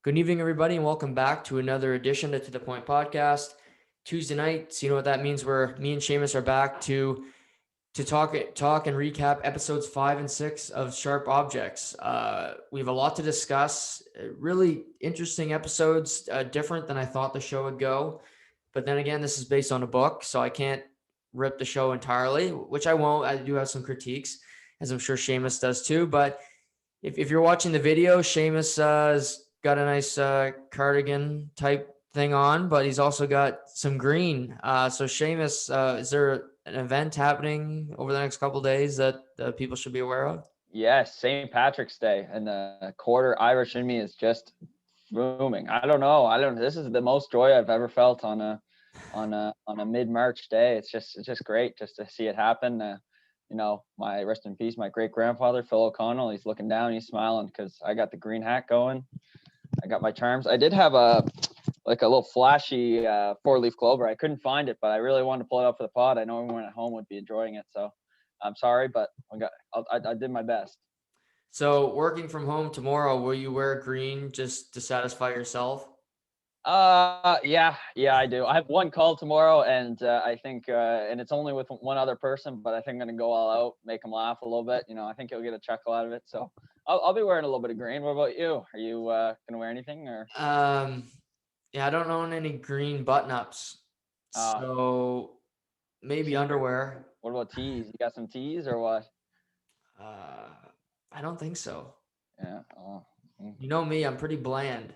Good evening, everybody, and welcome back to another edition of To The Point podcast. Tuesday night, so you know what that means. Where me and Shamus are back to talk and recap episodes 5 and 6 of Sharp Objects. We have a lot to discuss. Really interesting episodes, different than I thought the show would go. But then again, this is based on a book, so I can't rip the show entirely, which I won't. I do have some critiques, as I'm sure Shamus does too. But if you're watching the video, Shamus has got a nice cardigan type thing on, but he's also got some green. So Shamus, is there an event happening over the next couple of days that people should be aware of? Yes, St. Patrick's Day, and the quarter Irish in me is just booming. I don't know. This is the most joy I've ever felt on a mid-March day. It's just great just to see it happen. My rest in peace, my great grandfather Phil O'Connell. He's looking down, he's smiling because I got the green hat going. I got my charms. I did have a little flashy 4-leaf clover. I couldn't find it, but I really wanted to pull it up for the pod. I know everyone at home would be enjoying it, so I'm sorry, but I did my best. So working from home tomorrow, will you wear green just to satisfy yourself? Yeah, I do. I have one call tomorrow, and I think, and it's only with one other person, but I think I'm gonna go all out, make him laugh a little bit. I think he'll get a chuckle out of it. So I'll be wearing a little bit of green. What about you? Are you gonna wear anything or? Yeah, I don't own any green button-ups, so maybe underwear. What about tees? You got some tees or what? I don't think so. Yeah. You know me, I'm pretty bland.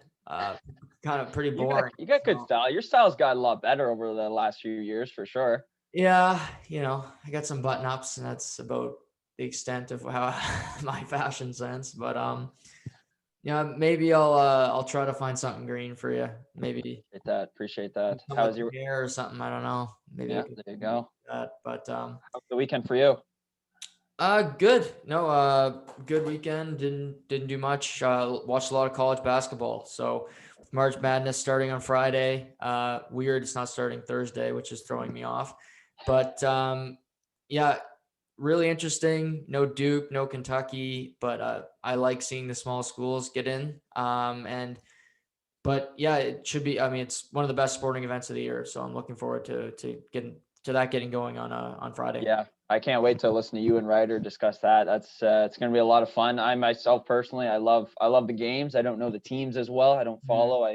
Kind of pretty boring. You got good style. Your style's got a lot better over the last few years for sure. Yeah, I got some button ups, and that's about the extent of how my fashion sense. But maybe I'll try to find something green for you. Maybe appreciate that. How's your hair or something? I don't know. Maybe there you go. But how's the weekend for you? Good. No, good weekend. Didn't do much. Watched a lot of college basketball. So with March Madness starting on Friday. Weird, it's not starting Thursday, which is throwing me off. But yeah, really interesting. No Duke, no Kentucky, but I like seeing the small schools get in. But yeah, it should be. I mean, it's one of the best sporting events of the year. So I'm looking forward to getting going on Friday. Yeah, I can't wait to listen to you and Ryder discuss that. That's it's going to be a lot of fun. I myself personally, I love the games. I don't know the teams as well. I don't follow.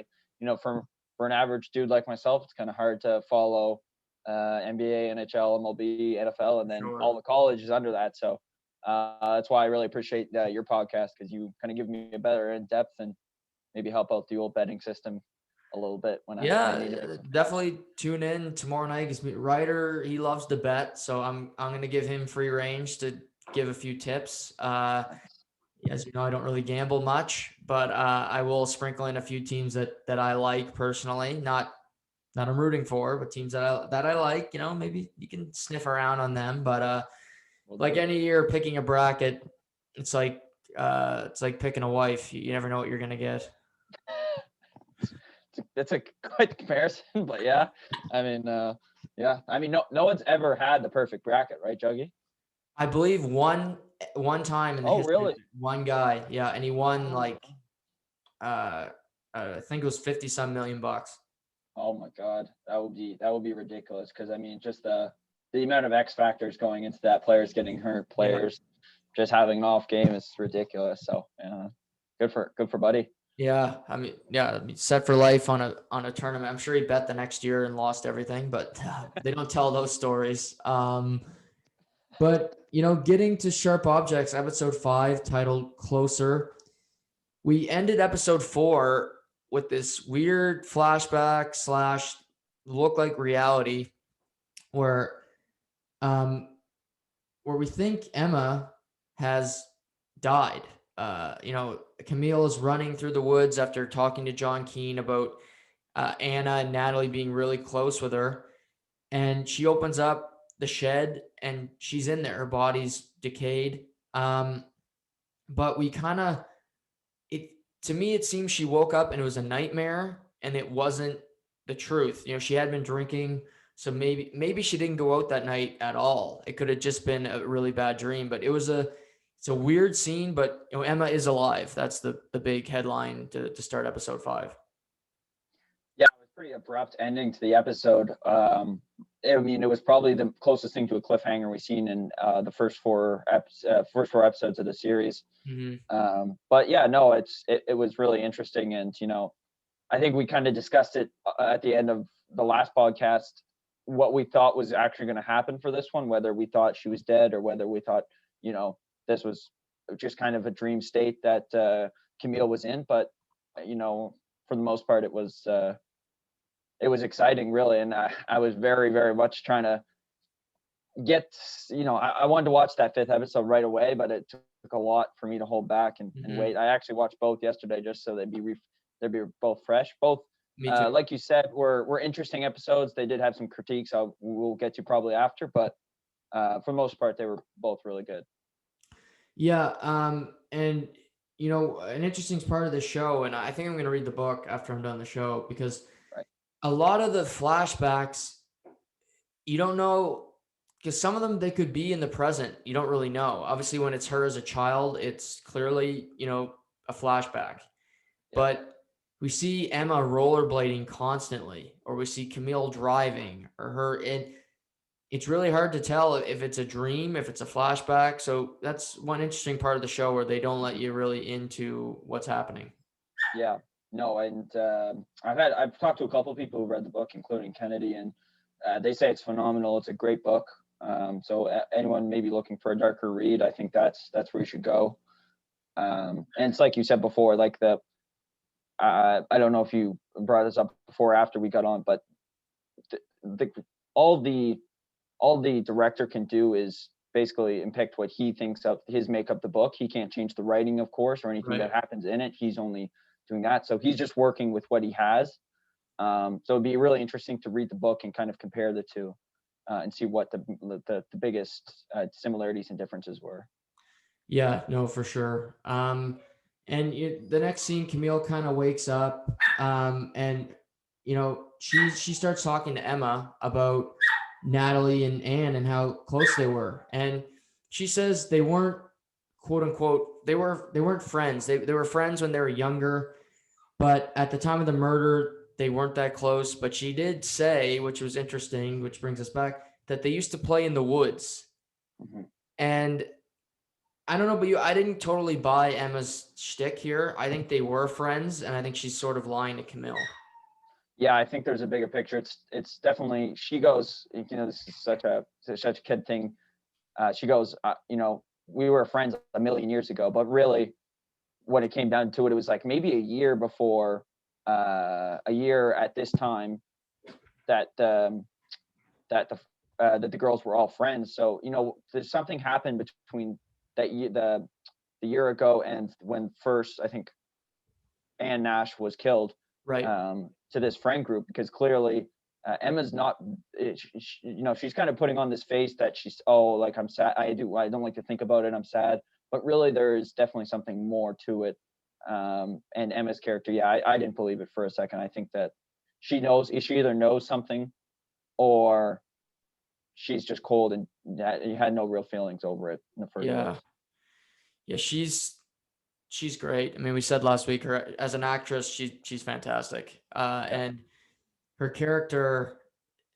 For an average dude like myself, it's kind of hard to follow NBA, NHL, MLB, NFL, and then all the colleges under that. So that's why I really appreciate your podcast, because you kind of give me a better in depth and maybe help out the old betting system a little bit when I need it. Definitely tune in tomorrow night, because Ryder, he loves to bet, so I'm going to give him free range to give a few tips. As you know, I don't really gamble much, but I will sprinkle in a few teams that I like personally, not I'm rooting for, but teams that I like. Maybe you can sniff around on them, but like any year picking a bracket, it's like picking a wife. You never know what you're going to get. That's a good comparison, but yeah, I mean, no one's ever had the perfect bracket, right, Juggy? I believe one time in the history, really? one guy, yeah, and he won like I think it was 50 some million bucks. Oh my God, that would be ridiculous, because I mean, just the amount of X factors going into that, players getting hurt, players just having an off game is ridiculous. So good for Buddy. Yeah, I mean, set for life on a tournament. I'm sure he bet the next year and lost everything, but they don't tell those stories. But getting to Sharp Objects, episode 5, titled Closer. We ended episode 4 with this weird flashback / look like reality where we think Amma has died. Camille is running through the woods after talking to John Keane about Anna and Natalie being really close with her. And she opens up the shed and she's in there. Her body's decayed. But we to me, it seems she woke up and it was a nightmare and it wasn't the truth. She had been drinking. So maybe she didn't go out that night at all. It could have just been a really bad dream, but it's it's a weird scene, but Emma is alive. That's the big headline to start episode 5. Yeah, it was pretty abrupt ending to the episode. I mean, it was probably the closest thing to a cliffhanger we've seen in the first four episodes of the series. Mm-hmm. But yeah, no, it was really interesting, and I think we kind of discussed it at the end of the last podcast, what we thought was actually going to happen for this one, whether we thought she was dead or whether we thought, this was just kind of a dream state that Camille was in. But, for the most part, it was exciting, really. And I was very, very much trying to get, I wanted to watch that 5th episode right away, but it took a lot for me to hold back and wait. I actually watched both yesterday just so they'd be both fresh. Both, Me too. like you said, were interesting episodes. They did have some critiques we'll get to probably after, but for the most part, they were both really good. Yeah. And an interesting part of the show, and I think I'm going to read the book after I'm done the show, because Right. a lot of the flashbacks, you don't know, because some of them, they could be in the present. You don't really know. Obviously, when it's her as a child, it's clearly, a flashback. But we see Emma rollerblading constantly, or we see Camille driving, or her. And it's really hard to tell if it's a dream, if it's a flashback. So that's one interesting part of the show where they don't let you really into what's happening. Yeah. No, and I've talked to a couple of people who read the book, including Kennedy, and they say it's phenomenal. It's a great book. So anyone maybe looking for a darker read, I think that's where you should go. And it's like you said before, like I don't know if you brought this up before or after we got on, but all the director can do is basically impact what he thinks of his make up the book. He can't change the writing, of course, or anything that happens in it. He's only doing that. So he's just working with what he has. So it'd be really interesting to read the book and kind of compare the two and see what the biggest similarities and differences were. Yeah, no, for sure. And the next scene, Camille kind of wakes up, and she starts talking to Emma about Natalie and Anne and how close they were, and she says they weren't, quote unquote, they weren't friends. They were friends when they were younger, but at the time of the murder, they weren't that close. But she did say, which was interesting, which brings us back, that they used to play in the woods, and I don't know, but I didn't totally buy Emma's shtick here. I think they were friends, and I think she's sort of lying to Camille. Yeah, I think there's a bigger picture. It's definitely, she goes, this is such a kid thing. She goes, we were friends a million years ago, but really, when it came down to it, it was like maybe a year before, a year at this time, that that the girls were all friends. So there's something happened between the year ago and when first, I think, Anne Nash was killed, Right. to this friend group, because clearly Emma's not, she's kind of putting on this face that she's, like, I'm sad. I don't like to think about it. I'm sad, but really there is definitely something more to it. And Emma's character, yeah, I didn't believe it for a second. I think that she either knows something, or she's just cold and you had no real feelings over it in the first place. Yeah, she's great. I mean, we said last week, her as an actress, she's fantastic. And her character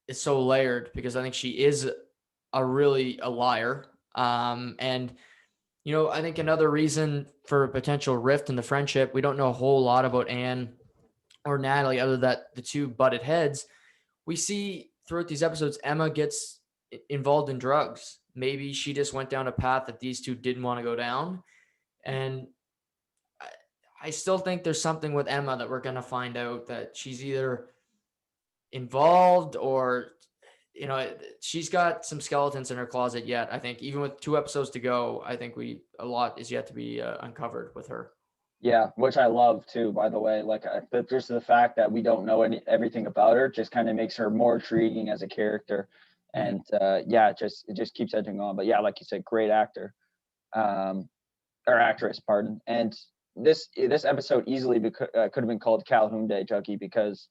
is so layered, because I think she is a liar. And I think another reason for a potential rift in the friendship, we don't know a whole lot about Anne or Natalie, other that the two butted heads. We see throughout these episodes, Emma gets involved in drugs. Maybe she just went down a path that these two didn't want to go down. And I still think there's something with Emma that we're going to find out, that she's either involved or, she's got some skeletons in her closet yet. I think even with 2 episodes to go, I think a lot is yet to be uncovered with her. Yeah, which I love too, by the way. Like, just the fact that we don't know everything about her just kind of makes her more intriguing as a character. And it just keeps edging on. But yeah, like you said, great actor, or actress, pardon. And this episode easily could have been called Calhoun Day, Juggy, because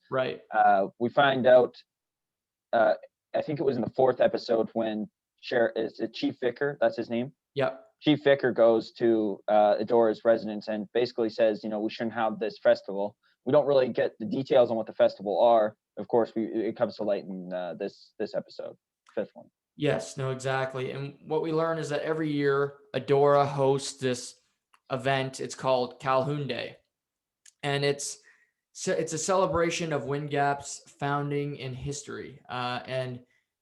we find out, I think it was in the 4th episode, when Chief Vicar, that's his name. Yep. Chief Vicar goes to Adora's residence and basically says, we shouldn't have this festival. We don't really get the details on what the festival are. Of course, it comes to light in this episode, fifth one. Yes, no, exactly. And what we learn is that every year Adora hosts this event. It's called Calhoun Day, and it's a celebration of Windgap's founding and history. And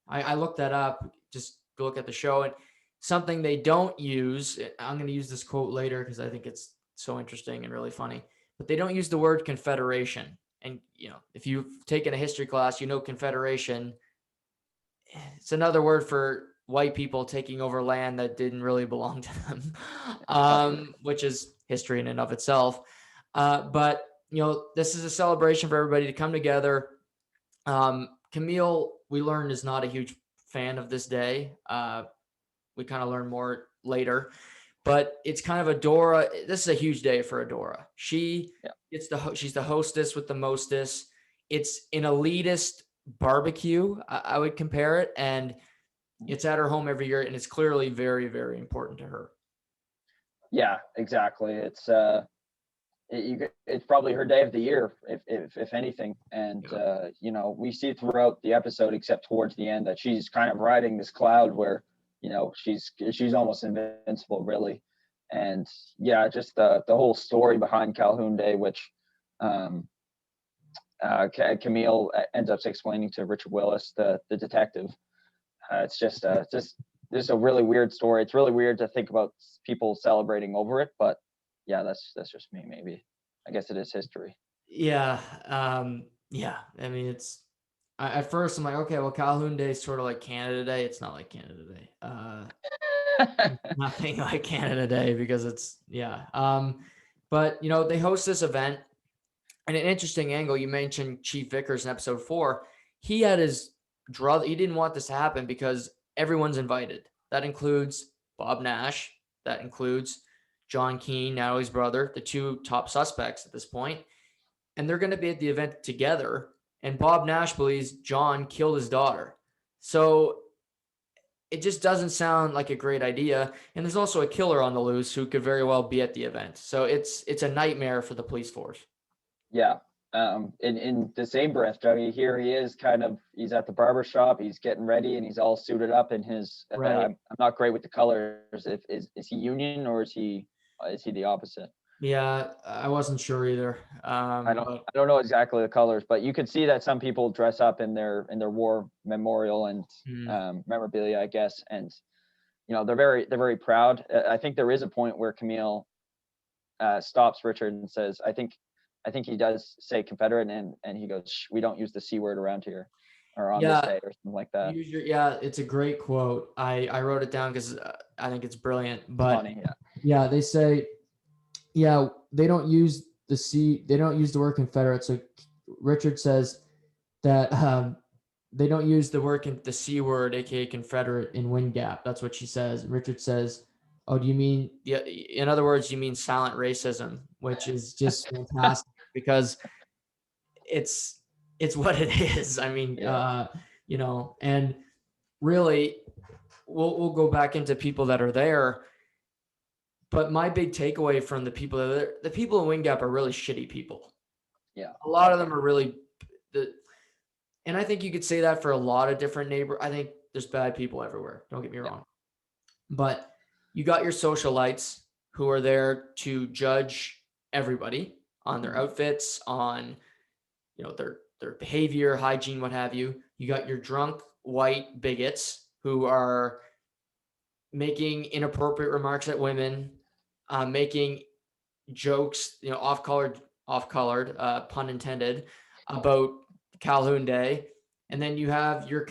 I looked that up. Just go look at the show, and something they don't use. I'm going to use this quote later because I think it's so interesting and really funny. But they don't use the word Confederation. And if you've taken a history class, Confederation. It's another word for white people taking over land that didn't really belong to them, which is history in and of itself. But this is a celebration for everybody to come together. Camille, we learned, is not a huge fan of this day. We kind of learn more later, but it's kind of Adora. This is a huge day for Adora. She's the hostess with the mostess. It's an elitist barbecue, I would compare it, and it's at her home every year, and it's clearly very, very important to her. Yeah, exactly. It's probably her day of the year, if anything. And we see throughout the episode, except towards the end, that she's kind of riding this cloud where she's almost invincible, really. And yeah, just the whole story behind Calhoun Day, which Camille ends up explaining to Richard Willis, the detective. It's just a really weird story. It's really weird to think about people celebrating over it, but yeah, that's just me. Maybe I guess it is history. Yeah, yeah. I mean, at first I'm like, okay, well, Calhoun Day is sort of like Canada Day. It's not like Canada Day. Nothing like Canada Day because it's but they host this event. And an interesting angle, you mentioned Chief Vickers in episode 4. He had his draw. He didn't want this to happen because everyone's invited. That includes Bob Nash. That includes John Keane, Natalie's brother, the two top suspects at this point. And they're going to be at the event together. And Bob Nash believes John killed his daughter. So it just doesn't sound like a great idea. And there's also a killer on the loose who could very well be at the event. So it's a nightmare for the police force. Yeah. In the same breath, Johnny, here he is he's at the barber shop, he's getting ready, and he's all suited up in his, right. I'm not great with the colors. Is he Union or is he the opposite? Yeah, I wasn't sure either. I don't know exactly the colors, but you can see that some people dress up in their war memorial and memorabilia, I guess. And, they're very proud. I think there is a point where Camille stops Richard and says, I think he does say Confederate, and he goes, Shh, we don't use the C word around here or on this day or something like that. It's a great quote. I wrote it down because I think it's brilliant. But funny, they say, they don't use the C. They don't use the word Confederate. So Richard says that they don't use the C word, aka Confederate, in Wind Gap. That's what she says. Richard says, oh, do you mean, in other words, you mean silent racism, which is just fantastic because it's what it is. I mean, and really we'll go back into people that are there. But my big takeaway from the people in Wind Gap are really shitty people. Yeah. A lot of them are really and I think you could say that for a lot of different I think there's bad people everywhere. Don't get me wrong. But you got your socialites who are there to judge everybody on their outfits, on their behavior, hygiene, what have you. You got your drunk white bigots who are making inappropriate remarks at women, making jokes, off-colored, pun intended, about Calhoun Day. And then you have your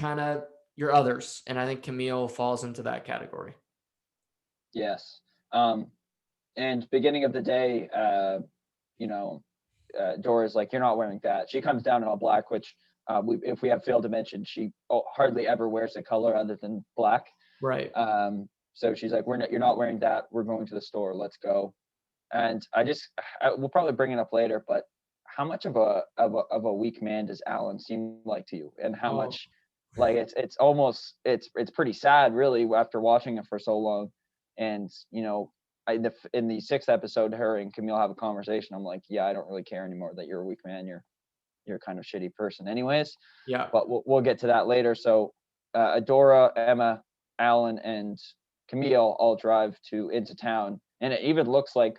others. And I think Camille falls into that category. Yes. And beginning of the day, Dora's like, you're not wearing that. She comes down in all black, which if we have failed to mention, she hardly ever wears a color other than black. Right. So she's like, you're not wearing that. We're going to the store. Let's go. And we'll probably bring it up later, but how much of a weak man does Alan seem like to you? And how much, like, it's pretty sad, really, after watching it for so long. And, in the 6th episode, her and Camille have a conversation. I'm like, yeah, I don't really care anymore that you're a weak man. You're kind of shitty person anyways. Yeah. But we'll get to that later. So Adora, Emma, Alan, and Camille all drive into town. And it even looks like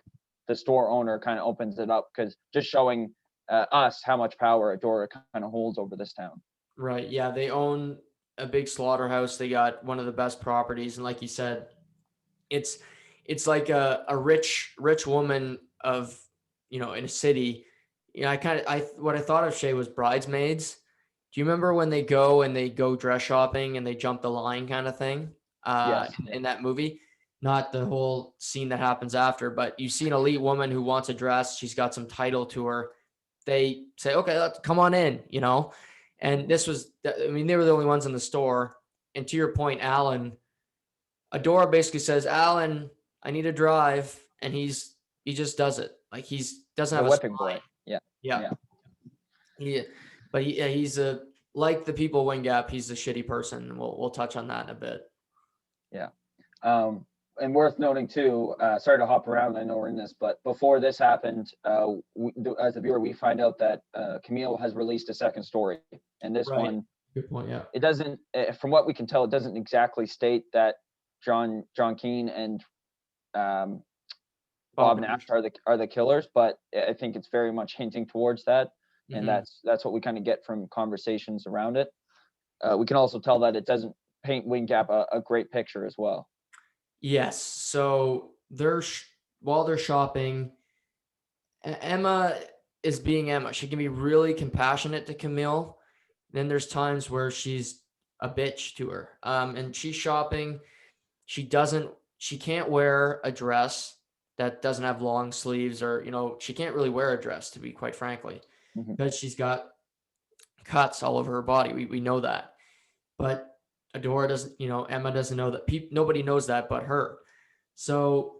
the store owner kind of opens it up, because just showing us how much power Adora kind of holds over this town. Right. Yeah. They own a big slaughterhouse. They got one of the best properties. And like you said, it's like a rich woman of, in a city. What I thought of, Shay, was Bridesmaids. Do you remember when they go dress shopping and they jump the line kind of thing? Yes. In that movie, not the whole scene that happens after, but you see an elite woman who wants a dress. She's got some title to her. They say, okay, let's come on in, and they were the only ones in the store. And to your point, Alan, Adora basically says, Alan, I need a drive. And he just does it. Like, doesn't The have a whipping spine. boy. Yeah. Yeah. He's like the people Wing Gap, he's a shitty person. We'll touch on that in a bit. Yeah. And worth noting too, sorry to hop around, I know we're in this, but before this happened, as a viewer, we find out that Camille has released a second story. And this one, good point, yeah. It doesn't, from what we can tell, it doesn't exactly state that John Keane and Bob Nash are the killers, but I think it's very much hinting towards that. And that's what we kind of get from conversations around it. We can also tell that it doesn't paint Wing Gap a great picture as well. Yes. So while they're shopping, Emma is being Emma. She can be really compassionate to Camille. Then there's times where she's a bitch to her. And she's shopping. She can't wear a dress that doesn't have long sleeves, or, she can't really wear a dress, to be quite frankly, because she's got cuts all over her body. We know that. But Adora doesn't, Emma doesn't know that. Nobody knows that but her. So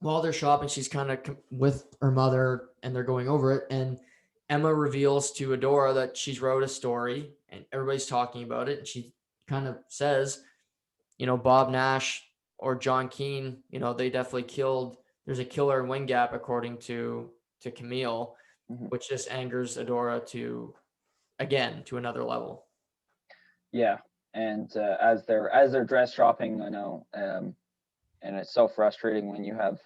while they're shopping, she's kind of with her mother and they're going over it. And Emma reveals to Adora that she's wrote a story and everybody's talking about it. And she kind of says, Bob Nash or John Keane, they definitely killed. There's a killer in Wing Gap, according to Camille, which just angers Adora to another level. Yeah. And as they're dress shopping, I know, and it's so frustrating when you have,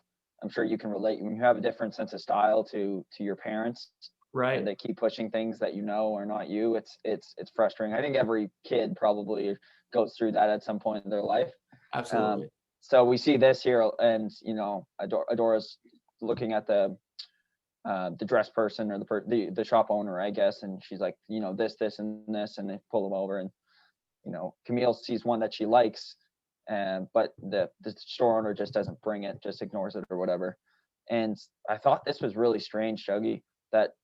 I'm sure you can relate, when you have a different sense of style to your parents, right? And they keep pushing things that are not you. It's frustrating. I think every kid probably goes through that at some point in their life. Absolutely. So we see this here, and Adora's looking at the dress person, or the shop owner, I guess, and she's like, this and this, and they pull them over, and Camille sees one that she likes, but the store owner just doesn't bring it, just ignores it or whatever. And I thought this was really strange, Shuggy, that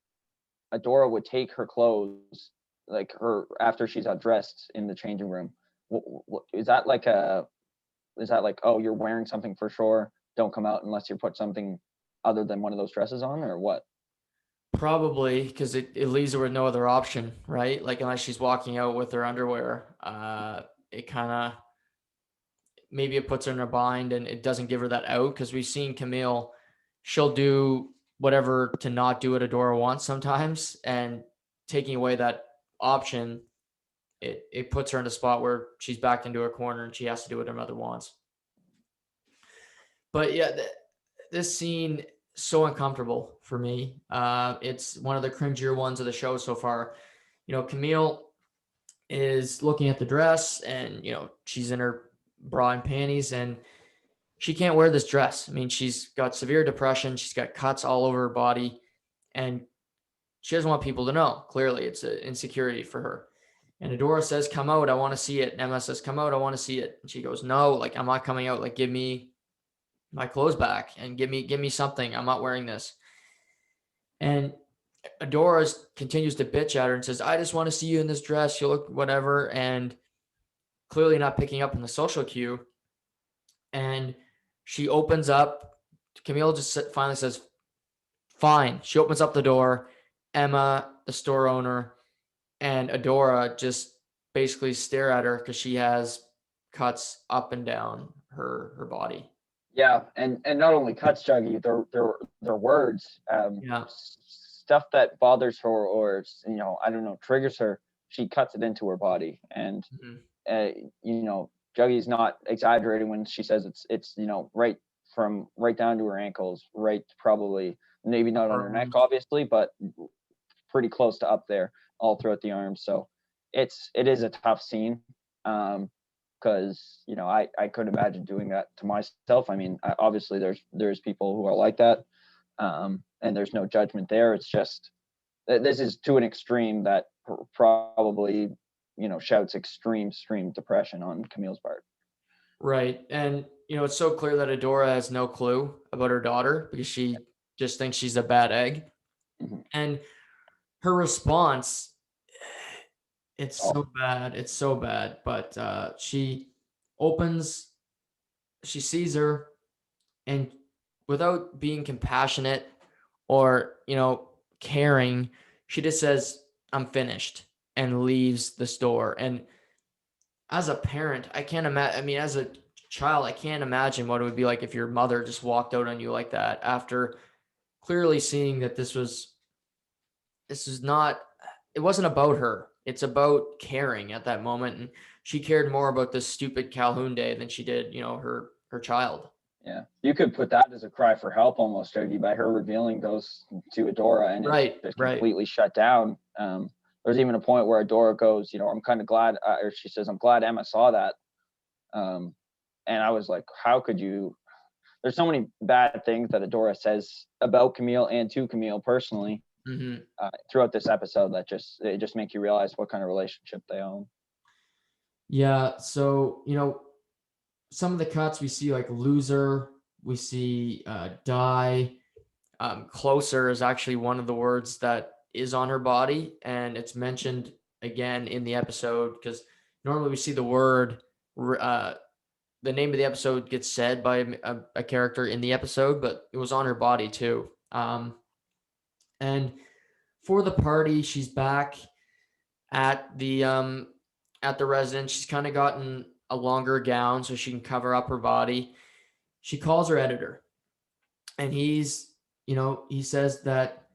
Adora would take her clothes, like after she's undressed in the changing room. Is that like, oh, you're wearing something for sure, don't come out unless you put something other than one of those dresses on, or what? Probably because it leaves her with no other option, right? Like, unless she's walking out with her underwear, it kind of, maybe it puts her in a bind and it doesn't give her that out, because we've seen Camille, she'll do whatever to not do what Adora wants sometimes, and taking away that option, it puts her in a spot where she's backed into a corner and she has to do what her mother wants. But yeah, this scene, so uncomfortable for me. It's one of the cringier ones of the show so far. Camille is looking at the dress and, she's in her bra and panties and she can't wear this dress. I mean, she's got severe depression. She's got cuts all over her body and she doesn't want people to know. Clearly, it's an insecurity for her. And Adora says, come out, I want to see it. And Emma says, come out, I want to see it. And she goes, no, like, I'm not coming out. Like, give me my clothes back and give me something. I'm not wearing this. And Adora continues to bitch at her and says, I just want to see you in this dress. You look whatever. And clearly not picking up on the social cue. And she opens up. Camille just finally says, fine. She opens up the door. Emma, the store owner, and Adora just basically stare at her because she has cuts up and down her body. Yeah, and not only cuts Juggy, their words, Yeah. stuff that bothers her or I don't know, triggers her. She cuts it into her body, and Mhm. uh, Juggy's not exaggerating when she says it's right down to her ankles, right, probably maybe not on her neck, Arms. obviously, but pretty close to up there, all throughout the arms. So it is a tough scene. Because I couldn't imagine doing that to myself. I mean, obviously there's people who are like that, and there's no judgment there. It's just this is to an extreme that probably shouts extreme depression on Camille's part. Right. And, it's so clear that Adora has no clue about her daughter because she just thinks she's a bad egg. Mhm. And her response, it's Oh, so bad. It's so bad. But opens, she sees her, and without being compassionate or, caring, she just says, "I'm finished," and leaves the store. And as a parent, I can't imagine. I mean, as a child, I can't imagine what it would be like if your mother just walked out on you like that after clearly seeing that this is not, it wasn't about her. It's about caring at that moment. And she cared more about this stupid Calhoun day than she did, her child. yeah. You could put that as a cry for help almost, Jody, by her revealing those to Adora, and it's Right, just right. completely shut down. There's even a point where Adora goes, I'm kind of glad, or she says, "I'm glad Emma saw that." Um, and I was like, how could you? There's so many bad things that Adora says about Camille and to Camille personally, Hmm. throughout this episode that just make you realize what kind of relationship they own. Yeah. So, some of the cuts we see like loser, we see die. Closer is actually one of the words that is on her body, and it's mentioned again in the episode because normally we see the word, uh, the name of the episode gets said by a character in the episode, but it was on her body too. And for the party, she's back at the residence. She's kind of gotten a longer gown so she can cover up her body. She calls her editor, and he says that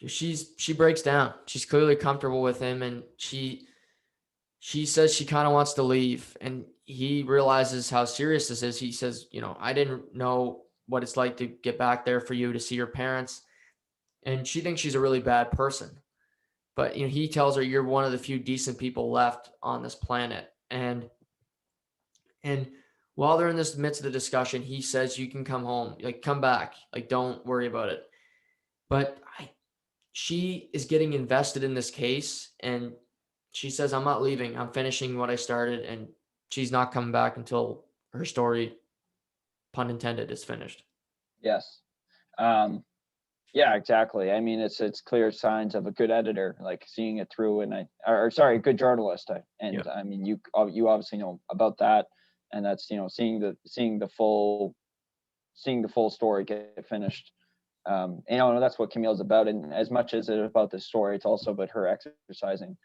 she breaks down. She's clearly comfortable with him, and she says she kind of wants to leave, and he realizes how serious this is. He says, I didn't know what it's like to get back there for you to see your parents, and she thinks she's a really bad person. But he tells her you're one of the few decent people left on this planet, and while they're in this midst of the discussion, he says you can come home, like come back, like don't worry about it. But she is getting invested in this case, and she says, "I'm not leaving. I'm finishing what I started," and she's not coming back until her story, pun intended, is finished. Yes. Um, yeah, exactly. I mean, it's clear signs of a good editor, like seeing it through, and or sorry, a good journalist. Yeah. And I mean, you obviously know about that, and that's seeing the full story get finished. That's what Camille's about. And as much as it's about the story, it's also about her exercising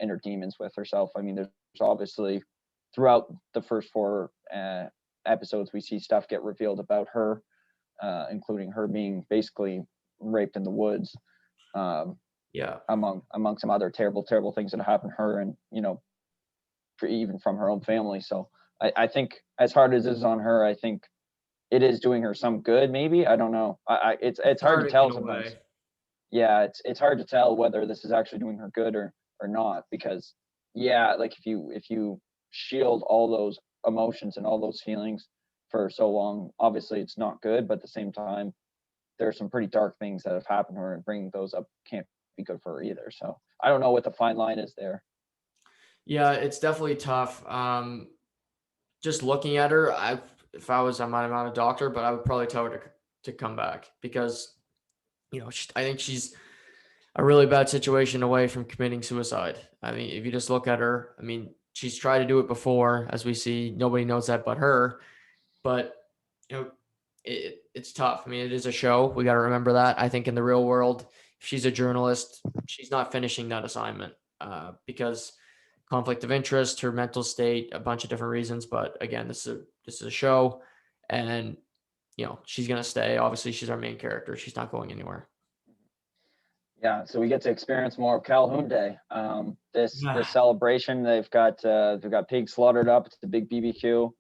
inner demons with herself. I mean, there's obviously throughout the first four episodes, we see stuff get revealed about her, including her being basically raped in the woods, um, Yeah. among some other terrible things that happened to her, and even from her own family. So I think as hard as it is on her, I think it is doing her some good. Maybe I don't know. It's hard to Starting in tell a sometimes. way. Yeah, it's hard to tell whether this is actually doing her good or not, because yeah, like if you shield all those emotions and all those feelings for so long, obviously it's not good, but at the same time there are some pretty dark things that have happened to her, and bringing those up can't be good for her either. So I don't know what the fine line is there. Yeah, it's definitely tough. Just looking at her, if I'm not a doctor, but I would probably tell her to come back because I think she's a really bad situation away from committing suicide. I mean, if you just look at her, I mean, she's tried to do it before, as we see. Nobody knows that but her. But it's tough. I mean, it is a show. We got to remember that. I think in the real world, if she's a journalist, she's not finishing that assignment because conflict of interest, her mental state, a bunch of different reasons. But again, this is a show, and she's gonna stay. Obviously, she's our main character. She's not going anywhere. Yeah, so we get to experience more of Calhoun Day. This Yeah. celebration, they've got pigs slaughtered up. It's a big BBQ,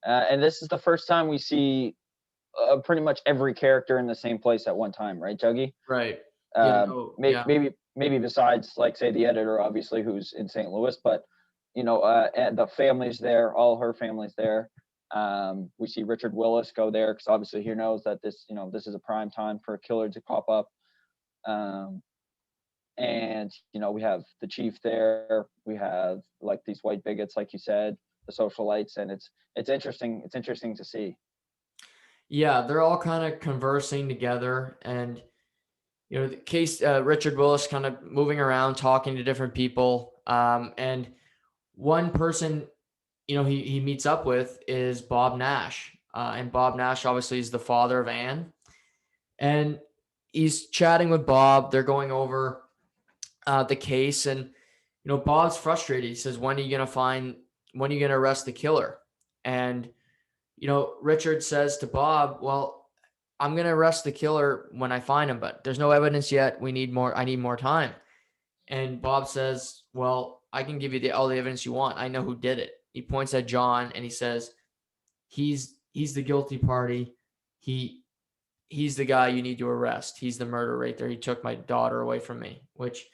and this is the first time we see pretty much every character in the same place at one time, right, Juggy? Right. Yeah. Maybe besides, like, say, the editor, obviously, who's in St. Louis, but and the family's there, all her family's there. We see Richard Willis go there because obviously he knows that this is a prime time for a killer to pop up. And we have the chief there. We have like these white bigots, like you said, the socialites, and it's interesting. It's interesting to see. Yeah, they're all kind of conversing together, and the case Richard Willis kind of moving around, talking to different people, and one person he meets up with is Bob Nash, and Bob Nash obviously is the father of Anne, and he's chatting with Bob. They're going over the case, and Bob's frustrated. He says, when are you going to arrest the killer? And Richard says to Bob, well, I'm going to arrest the killer when I find him, but there's no evidence yet. I need more time. And Bob says, well, I can give you all the evidence you want. I know who did it. He points at John and he says, he's the guilty party. He's the guy you need to arrest. He's the murderer right there. He took my daughter away from me, which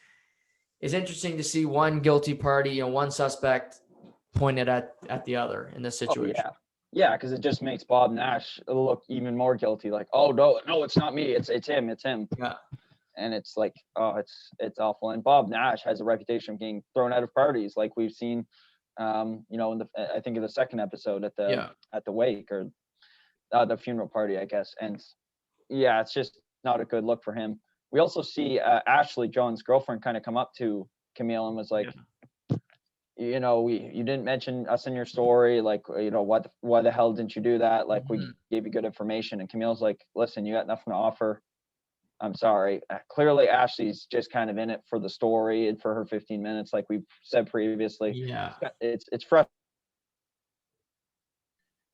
is interesting to see one guilty party, one suspect pointed at the other in this situation. Oh, yeah, because it just makes Bob Nash look even more guilty. Like, oh no, it's not me. It's him. Yeah. And it's like, oh, it's awful. And Bob Nash has a reputation of being thrown out of parties, like we've seen, in I think in the second episode at the wake or the funeral party, I guess. And yeah, it's just not a good look for him. We also see Ashley, John's girlfriend, kind of come up to Camille and was like, you didn't mention us in your story. Like, why the hell didn't you do that? Like, we gave you good information. And Camille's like, listen, you got nothing to offer. I'm sorry. Clearly, Ashley's just kind of in it for the story and for her 15 minutes, like we've said previously. Yeah. It's frustrating.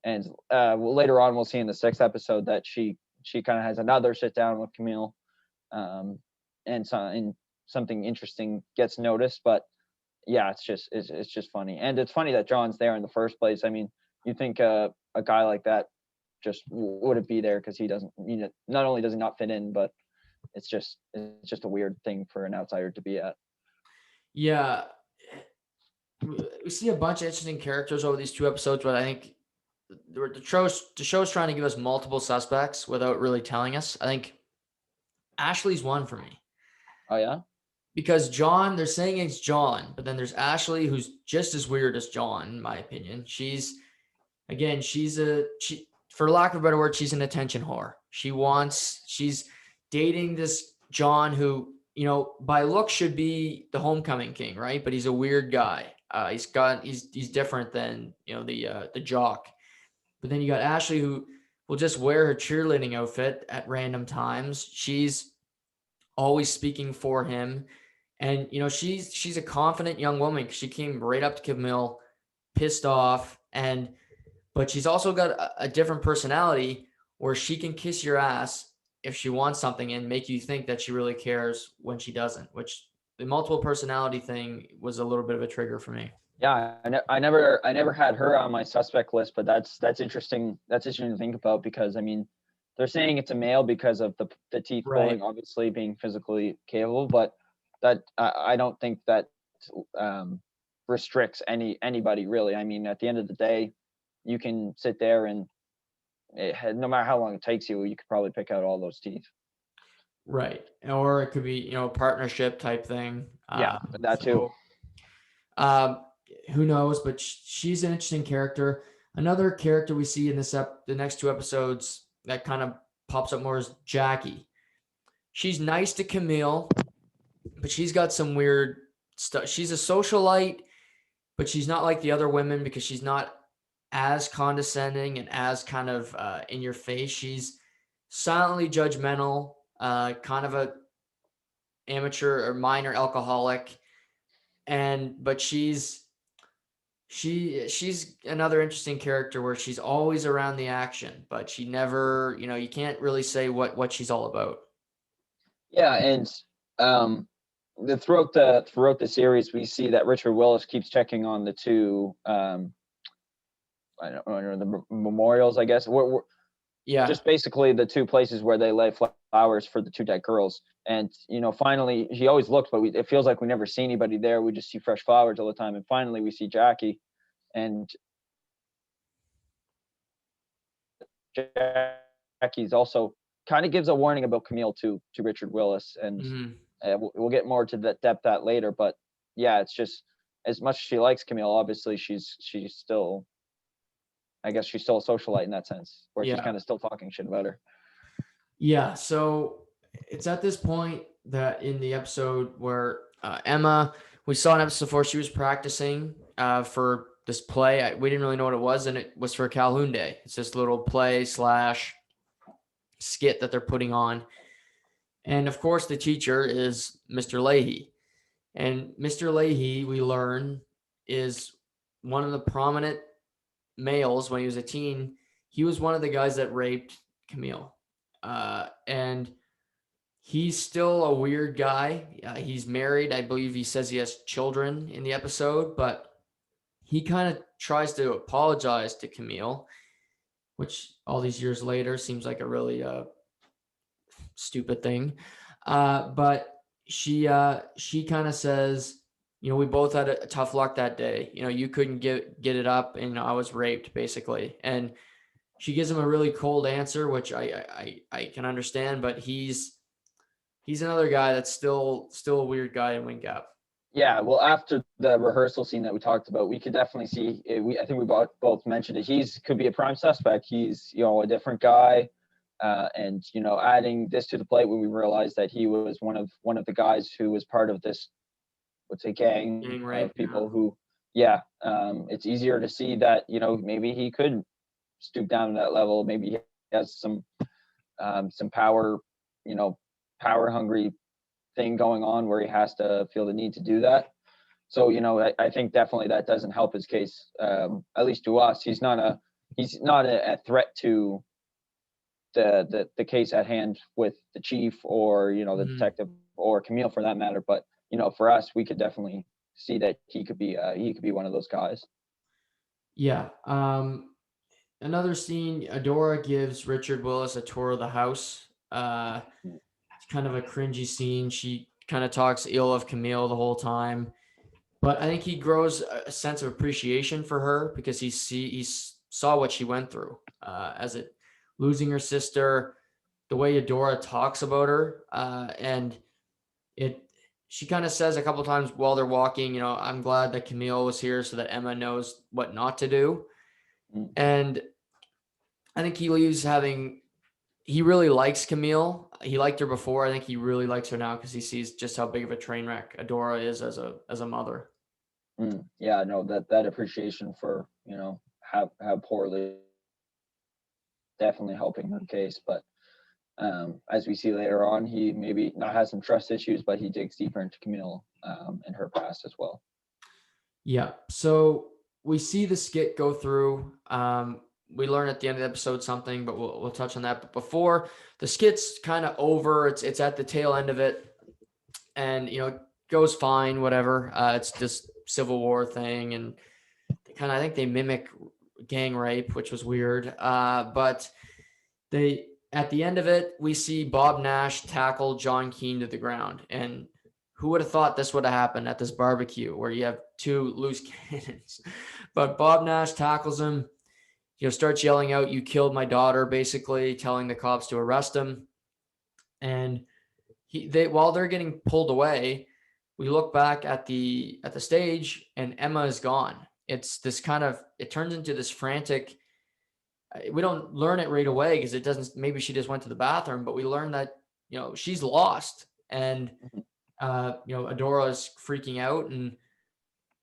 And later on, we'll see in the 6th episode that she kind of has another sit down with Camille, and something interesting gets noticed. But yeah, it's just funny, and it's funny that John's there in the first place. I mean, you think a guy like that just wouldn't be there because he doesn't. Not only does he not fit in, but it's just a weird thing for an outsider to be at. Yeah, we see a bunch of interesting characters over these 2 episodes, but I think the show's trying to give us multiple suspects without really telling us. I think Ashley's one for me. Oh yeah? Because John, they're saying it's John, but then there's Ashley, who's just as weird as John, in my opinion. She's for lack of a better word, she's an attention whore. She's dating this John who, by look should be the homecoming king, right? But he's a weird guy. He's different than, the jock. But then you got Ashley, who will just wear her cheerleading outfit at random times. She's always speaking for him. And, she's a confident young woman. She came right up to Camille, pissed off. But she's also got a different personality where she can kiss your ass if she wants something and make you think that she really cares when she doesn't, which the multiple personality thing was a little bit of a trigger for me. Yeah, I never had her on my suspect list, but that's interesting. That's interesting to think about because, I mean, they're saying it's a male because of the teeth pulling, obviously being physically capable, but that I don't think that restricts anybody really. I mean, at the end of the day, you can sit there and no matter how long it takes you, you could probably pick out all those teeth. Right, or it could be partnership type thing. Yeah, that too. Who knows? But she's an interesting character. Another character we see in the next 2 episodes that kind of pops up more is Jackie. She's nice to Camille, but she's got some weird stuff. She's a socialite, but she's not like the other women because she's not as condescending and as kind of in your face. She's silently judgmental, kind of a amateur or minor alcoholic. But she's she's another interesting character where she's always around the action, but she never, you can't really say what she's all about. Yeah, and um, throughout the series, we see that Richard Willis keeps checking on the two. I don't know the memorials, I guess. Yeah. Just basically the two places where they lay flowers for the two dead girls. And finally, he always looks, but it feels like we never see anybody there. We just see fresh flowers all the time. And finally, we see Jackie, and Jackie's also kind of gives a warning about Camille to Richard Willis, and Mhm. we'll get more to that depth that later. But yeah, it's just as much as she likes Camille, obviously she's still, I guess she's still a socialite in that sense, where she's Yeah. kind of still talking shit about her. Yeah. So it's at this point that in the episode where Emma, we saw an episode before she was practicing for this play. We didn't really know what it was, and it was for Calhoun Day. It's this little play slash skit that they're putting on. And of course, the teacher is Mr. Leahy. And Mr. Leahy, we learn, is one of the prominent males when he was a teen. He was one of the guys that raped Camille. And he's still a weird guy. He's married. I believe he says he has children in the episode, but he kind of tries to apologize to Camille, which all these years later seems like a really stupid thing. But she kind of says, we both had a tough luck that day. You couldn't get it up, and I was raped basically. And she gives him a really cold answer, which I can understand, but he's another guy that's still a weird guy in Wing Gap. Yeah, well, after the rehearsal scene that we talked about, we could definitely see. I think we both mentioned it. He's could be a prime suspect. He's a different guy, and adding this to the plate when we realized that he was one of the guys who was part of this, let's say, gang Gang rape. of people who, yeah, it's easier to see that maybe he could stoop down to that level. Maybe he has some power, power hungry thing going on where he has to feel the need to do that. So I think definitely that doesn't help his case, at least to us. He's not a threat to the case at hand with the chief or the Mm-hmm. detective or Camille for that matter. But for us, we could definitely see that he could be one of those guys. Yeah. Another scene, Adora gives Richard Willis a tour of the house. It's kind of a cringy scene. She kind of talks ill of Camille the whole time, but I think he grows a sense of appreciation for her because he saw what she went through as it losing her sister, the way Adora talks about her, and she kind of says a couple of times while they're walking, I'm glad that Camille was here so that Emma knows what not to do. Mm. And I think he really likes Camille. He liked her before. I think he really likes her now because he sees just how big of a train wreck Adora is as a mother. Yeah, no, that appreciation for how poorly, definitely helping her case. But as we see later on, he maybe not has some trust issues, but he digs deeper into Camille and her past as well. Yeah. So we see the skit go through. We learn at the end of the episode something, but we'll touch on that. But before the skit's kind of over, it's at the tail end of it, and it goes fine, whatever. It's just Civil War thing, and I think they mimic gang rape, which was weird. But at the end of it, we see Bob Nash tackle John Keane to the ground, and who would have thought this would have happened at this barbecue where you have two loose cannons? But Bob Nash tackles him, starts yelling out, "You killed my daughter," basically telling the cops to arrest him. And while they're getting pulled away, we look back at the stage and Emma is gone. It's this it turns into this frantic. We don't learn it right away because it doesn't. Maybe she just went to the bathroom, but we learn that she's lost, and Adora's freaking out, and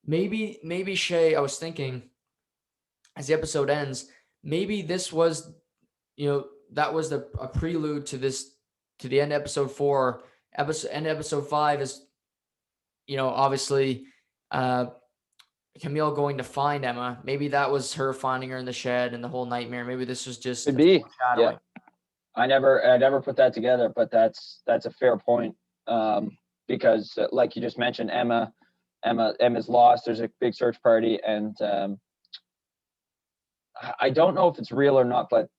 maybe Shay. I was thinking as the episode ends, maybe this was that was a prelude to the end of episode 4. End of episode 5 is obviously Camille going to find Emma. Maybe that was her finding her in the shed and the whole nightmare. Maybe this was just Could the be. Yeah. foreshadowing. I never put that together, but that's a fair point. Because like you just mentioned, Emma's lost. There's a big search party, and I don't know if it's real or not, but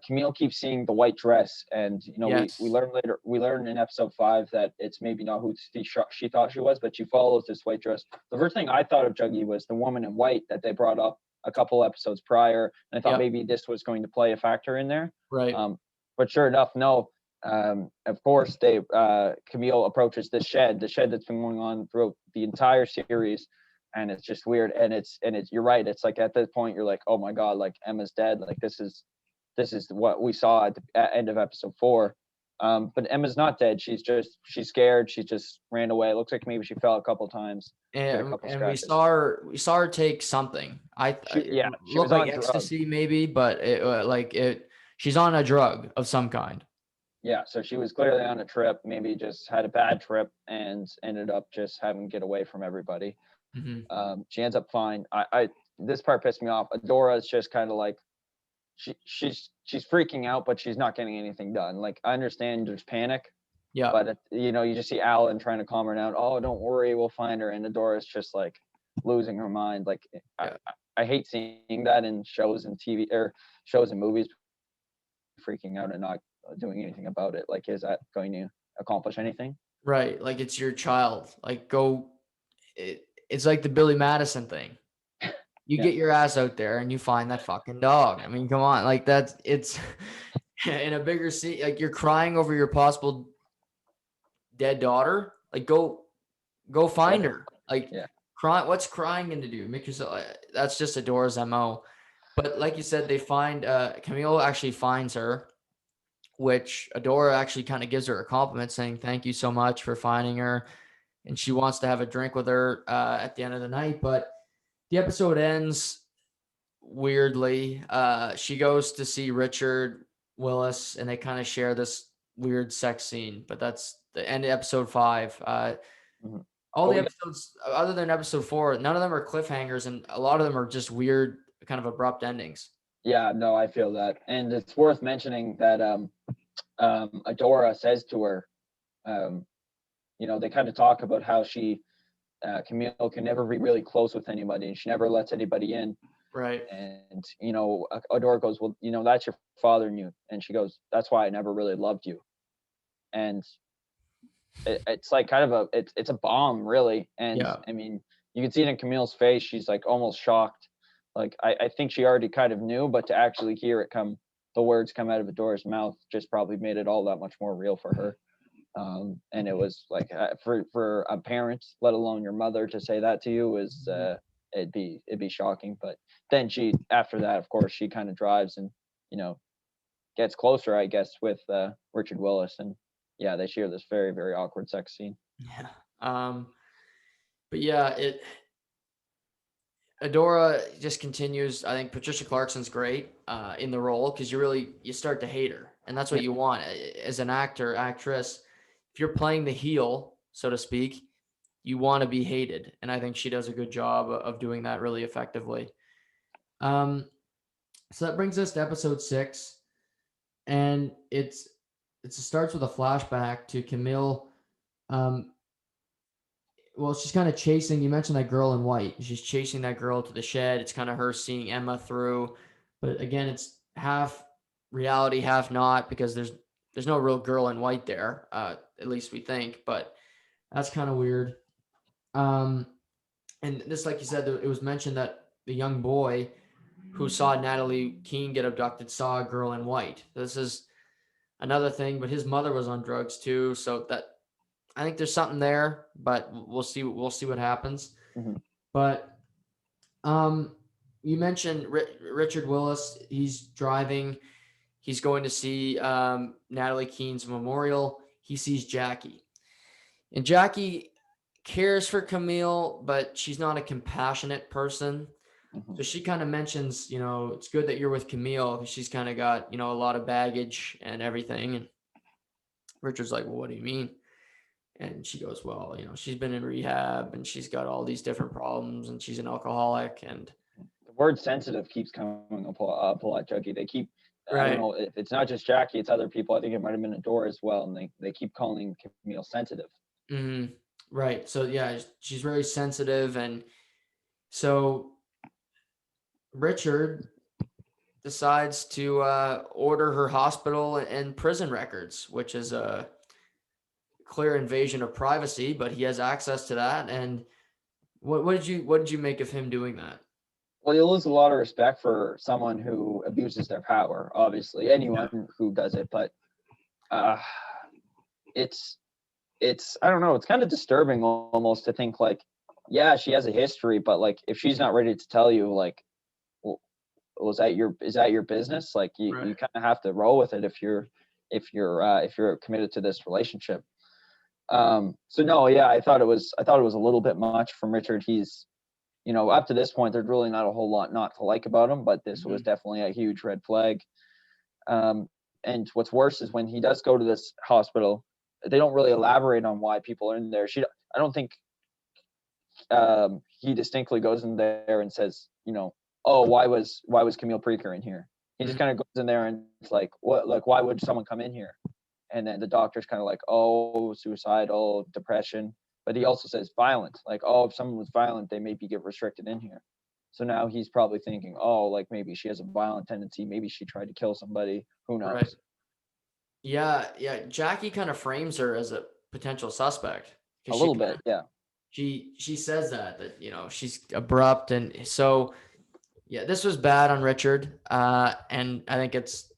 Camille keeps seeing the white dress, and we Yes. learn later. We learn in episode 5 that it's maybe not who she thought she was, but she follows this white dress. The first thing I thought of, Juggy, was the woman in white that they brought up a couple episodes prior, and I thought Yep. maybe this was going to play a factor in there. Right. But sure enough, no. Of course, Camille approaches the shed that's been going on throughout the entire series, and it's just weird. And it's you're right. It's like at this point you're like, oh my god, like Emma's dead. Like this is what we saw at the end of episode 4. But Emma's not dead. She's scared. She just ran away. It looks like maybe she fell a couple times. And we saw her take something. She looked was like on drugs. ecstasy maybe, but she's on a drug of some kind. Yeah, so she was clearly on a trip, maybe just had a bad trip and ended up just having to get away from everybody. Mm-hmm. She ends up fine. This part pissed me off. Adora is just kind of like she's freaking out, but she's not getting anything done. Like I understand there's panic, Yeah, but you just see Alan trying to calm her down. Oh, don't worry, we'll find her. And Adora's just like losing her mind. Like yeah. I hate seeing that in shows and TV or shows and movies, freaking out and not doing anything about it. Like, is that going to accomplish anything? Right. Like it's your child. Like it's like the Billy Madison thing. You get your ass out there and you find that fucking dog. I mean, come on. Like it's in a bigger scene. Like you're crying over your possible dead daughter. Like go find her. Like what's crying going to do? Make yourself, that's just Adora's MO. But like you said, they find, Camille actually finds her, which Adora actually kind of gives her a compliment saying, thank you so much for finding her. And she wants to have a drink with her at the end of the night. But the episode ends weirdly. She goes to see Richard Willis and they kind of share this weird sex scene, but that's the end of episode 5. All the episodes other than episode 4, none of them are cliffhangers and a lot of them are just weird, kind of abrupt endings. Yeah, no, I feel that. And it's worth mentioning that Adora says to her, they kind of talk about how Camille can never be really close with anybody and she never lets anybody in. Right. And, Adora goes, well, that's your father and you. And she goes, that's why I never really loved you. And it's like kind of it's a bomb, really. And I mean, you can see it in Camille's face. She's like almost shocked. Like, I think she already kind of knew, but to actually hear the words come out of Adora's mouth just probably made it all that much more real for her. And it was like for a parent, let alone your mother, to say that to you is it'd be shocking. But then after that, of course, she kind of drives and gets closer, I guess, with Richard Willis, and they share this very, very awkward sex scene. Yeah. But yeah, Adora just continues. I think Patricia Clarkson's great in the role because you start to hate her, and that's what you want as an actress. If you're playing the heel, so to speak, you want to be hated, and I think she does a good job of doing that really effectively. So that brings us to episode 6, and it starts with a flashback to Camille. Well, she's kind of chasing, you mentioned that girl in white. She's chasing that girl to the shed. It's kind of her seeing Emma through. But again, it's half reality, half not, because there's no real girl in white there, at least we think. But that's kind of weird. And this, like you said, it was mentioned that the young boy who saw Natalie Keane get abducted saw a girl in white. This is another thing, but his mother was on drugs too. So I think there's something there, but we'll see. We'll see what happens. Mm-hmm. But you mentioned Richard Willis. He's driving. He's going to see Natalie Keane's memorial. He sees Jackie, and Jackie cares for Camille, but she's not a compassionate person. So she kind of mentions, it's good that you're with Camille because she's kind of got, a lot of baggage and everything. And Richard's like, well, what do you mean? And she goes, well, she's been in rehab and she's got all these different problems and she's an alcoholic. And The word sensitive keeps coming up a lot, Juggy. They keep, I don't right. know if it's not just Jackie, it's other people. I think it might have been Adora as well. And they keep calling Camille sensitive. Mm-hmm. Right. So yeah, she's very sensitive. And so Richard decides to order her hospital and prison records, which is a clear invasion of privacy, but he has access to that. And what did you make of him doing that? Well, you lose a lot of respect for someone who abuses their power, obviously, Yeah. anyone who does it. But uh, it's, I don't know, it's kind of disturbing almost to think like, yeah, she has a history, but like if she's not ready to tell you, like, was that is that your business? Like Right. you kind of have to roll with it if you're committed to this relationship. So no, yeah, I thought it was a little bit much from Richard. He's, up to this point, there's really not a whole lot not to like about him, but this was Mhm. definitely a huge red flag. Um, and what's worse is when he does go to this hospital, they don't really elaborate on why people are in there. I don't think he distinctly goes in there and says, oh, why was Camille Preaker in here? He just Mhm. kind of goes in there and it's like, what, like, why would someone come in here? And then the doctor's kind of like, oh, suicidal, depression. But he also says violent, like, oh, if someone was violent, they maybe get restricted in here. So now he's probably thinking, oh, like maybe she has a violent tendency. Maybe she tried to kill somebody. Who Right. knows? Yeah, yeah. Jackie kind of frames her as a potential suspect A because little bit, yeah. she says that she's abrupt. And so yeah, this was bad on Richard. And I think it's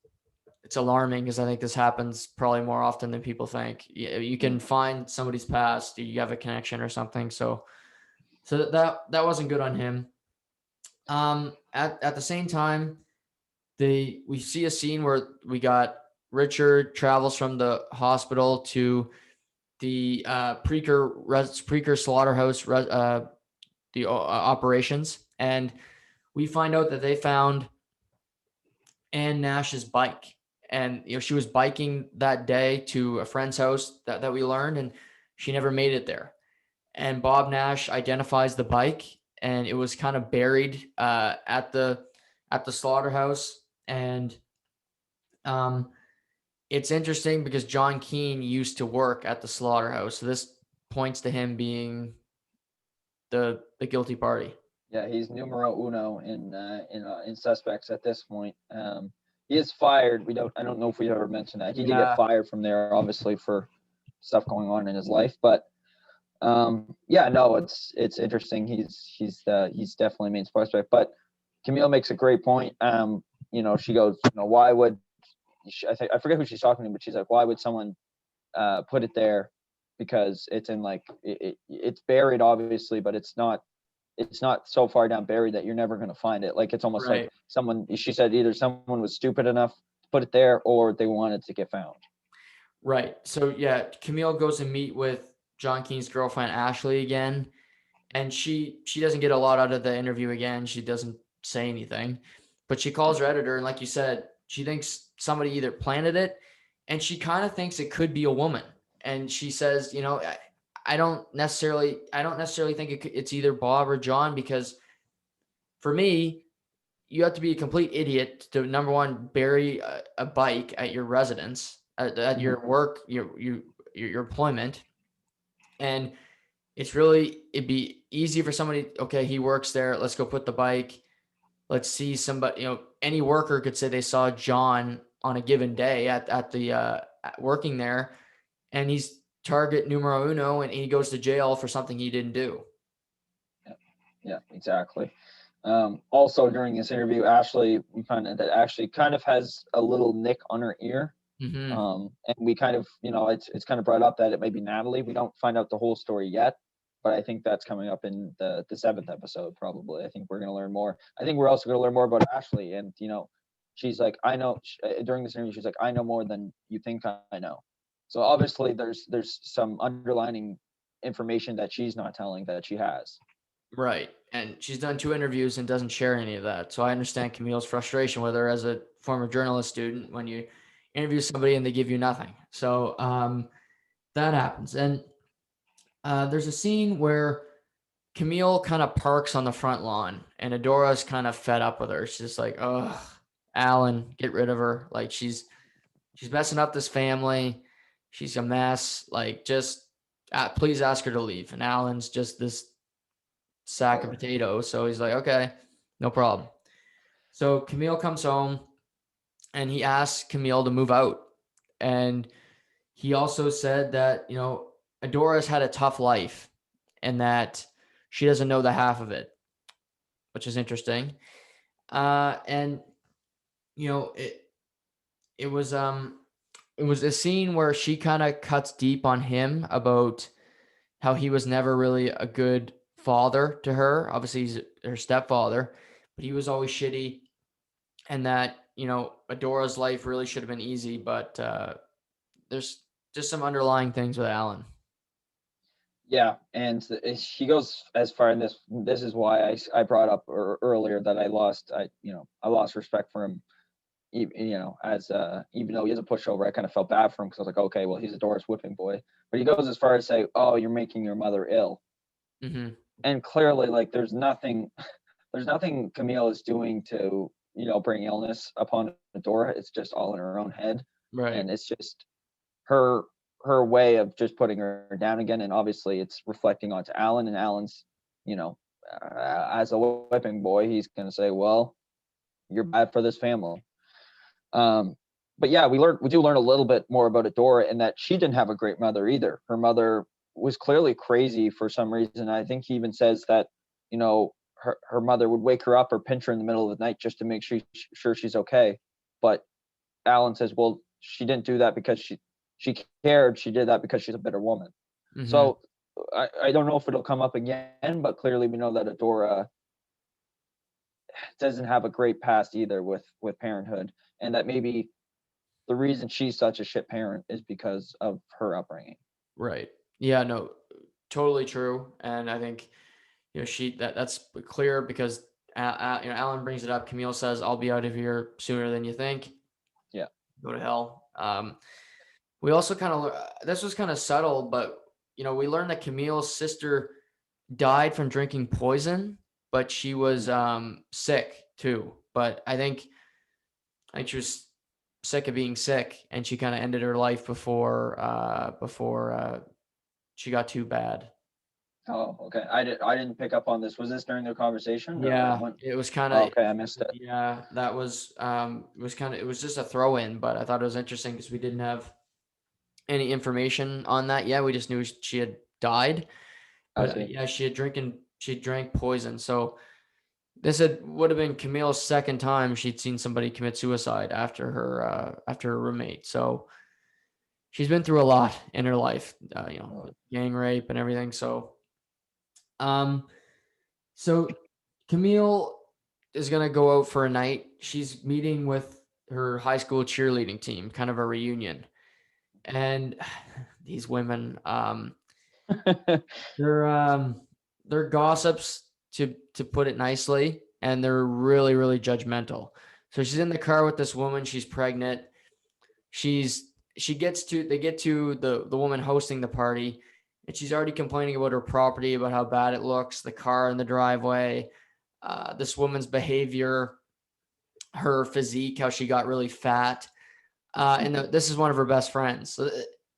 alarming because I think this happens probably more often than people think. You can Mm. find somebody's past, you have a connection or something. So that wasn't good on him. At the same time, we see a scene where we got Richard travels from the hospital to the Preaker slaughterhouse, the operations, and we find out that they found Ann Nash's bike. And she was biking that day to a friend's house that we learned, and she never made it there. And Bob Nash identifies the bike, and it was kind of buried at the slaughterhouse. And um, it's interesting because John Keane used to work at the slaughterhouse, so this points to him being the guilty party. Yeah, he's numero uno in suspects at this point. He is fired. I don't know if we ever mentioned that. He did get Yeah. fired from there, obviously, for stuff going on in his life. But yeah, no, it's interesting. He's definitely main suspect. But Camille makes a great point. She goes, why would I forget who she's talking to, but she's like, why would someone put it there? Because it's in like it's buried, obviously, but it's not so far down buried that you're never going to find it. Like it's almost like Right. she said, either someone was stupid enough to put it there or they wanted to get found. Right. So yeah, Camille goes to meet with John Keane's girlfriend Ashley again, and she doesn't get a lot out of the interview again. She doesn't say anything, but she calls her editor, and like you said, she thinks somebody either planted it, and she kind of thinks it could be a woman. And she says, I don't necessarily think it's either Bob or John, because for me, you have to be a complete idiot to, number one, bury a bike at your residence, at Mhm. your work, your employment. And it'd be easy for somebody, okay, he works there, let's go put the bike. Let's see somebody, any worker could say they saw John on a given day at the working there, and he's target numero uno, and he goes to jail for something he didn't do. Yeah, yeah, exactly. Also, during this interview, Ashley, we find out that Ashley kind of has a little nick on her ear. Mm-hmm. And we kind of, it's kind of brought up that it may be Natalie. We don't find out the whole story yet, but I think that's coming up in the seventh episode, probably. I think we're going to learn more. I think we're also going to learn more about Ashley. And, she's like, I know, during this interview, she's like, I know more than you think I know. So obviously there's some underlining information that she's not telling that she has. Right. And she's done 2 interviews and doesn't share any of that. So I understand Camille's frustration with her as a former journalist student when you interview somebody and they give you nothing. So that happens. And There's a scene where Camille kind of parks on the front lawn, and Adora's kind of fed up with her. She's just like, "Ugh, Alan, get rid of her. Like she's messing up this family. She's a mess. Like just please ask her to leave." And Alan's just this sack of potatoes, so he's like, "Okay, no problem." So Camille comes home, and he asks Camille to move out, and he also said that Adora's had a tough life, and that she doesn't know the half of it, which is interesting. And you know, it was it was a scene where she kind of cuts deep on him about how he was never really a good father to her. Obviously, he's her stepfather, but he was always shitty, and that Adora's life really should have been easy, but there's just some underlying things with Alan. Yeah, and she goes as far in this. This is why I brought up earlier that I lost respect for him. As even though he is a pushover, I kind of felt bad for him because I was like, okay, well, he's a Doris whipping boy. But he goes as far as say, "Oh, you're making your mother ill," Mm-hmm. and clearly, like, there's nothing, there's nothing Camille is doing to bring illness upon Dora. It's just all in her own head, Right. and it's just her her way of just putting her down again. And obviously, it's reflecting onto Alan, and Alan's, you know, as a whipping boy, he's gonna say, "Well, you're bad for this family." Um, but yeah, we do learn a little bit more about Adora, and that she didn't have a great mother either. Her mother was clearly crazy for some reason. I think he even says that her mother would wake her up or pinch her in the middle of the night just to make sure she's okay. But Alan says, well, she didn't do that because she cared. She did that because she's a bitter woman. Mm-hmm. So I don't know if it'll come up again, but clearly we know that Adora doesn't have a great past either with parenthood, and that maybe the reason she's such a shit parent is because of her upbringing. Right. Yeah. No. Totally true. And I think that's clear because Alan brings it up. Camille says, "I'll be out of here sooner than you think. Yeah. Go to hell." We also kind of this was kind of subtle, but we learned that Camille's sister died from drinking poison, but she was sick too. But I think she was sick of being sick, and she kind of ended her life before she got too bad. Oh, okay. I didn't pick up on this. Was this during their conversation or Yeah, when? it was kind Oh, of okay, I missed it. yeah, that it was just a throw in, but I thought it was interesting because we didn't have any information on that yet. We just knew she had died, I but see. yeah, she drank poison. So would have been Camille's second time she'd seen somebody commit suicide after her roommate. So she's been through a lot in her life, gang rape and everything. Um, so Camille is gonna go out for a night. She's meeting with her high school cheerleading team, kind of a reunion. And these women, they're they're gossips to put it nicely, and they're really really judgmental. So she's in the car with this woman. She's pregnant. She gets to they get to the woman hosting the party, and she's already complaining about her property, about how bad it looks, the car in the driveway, this woman's behavior, her physique, how she got really fat, this is one of her best friends. So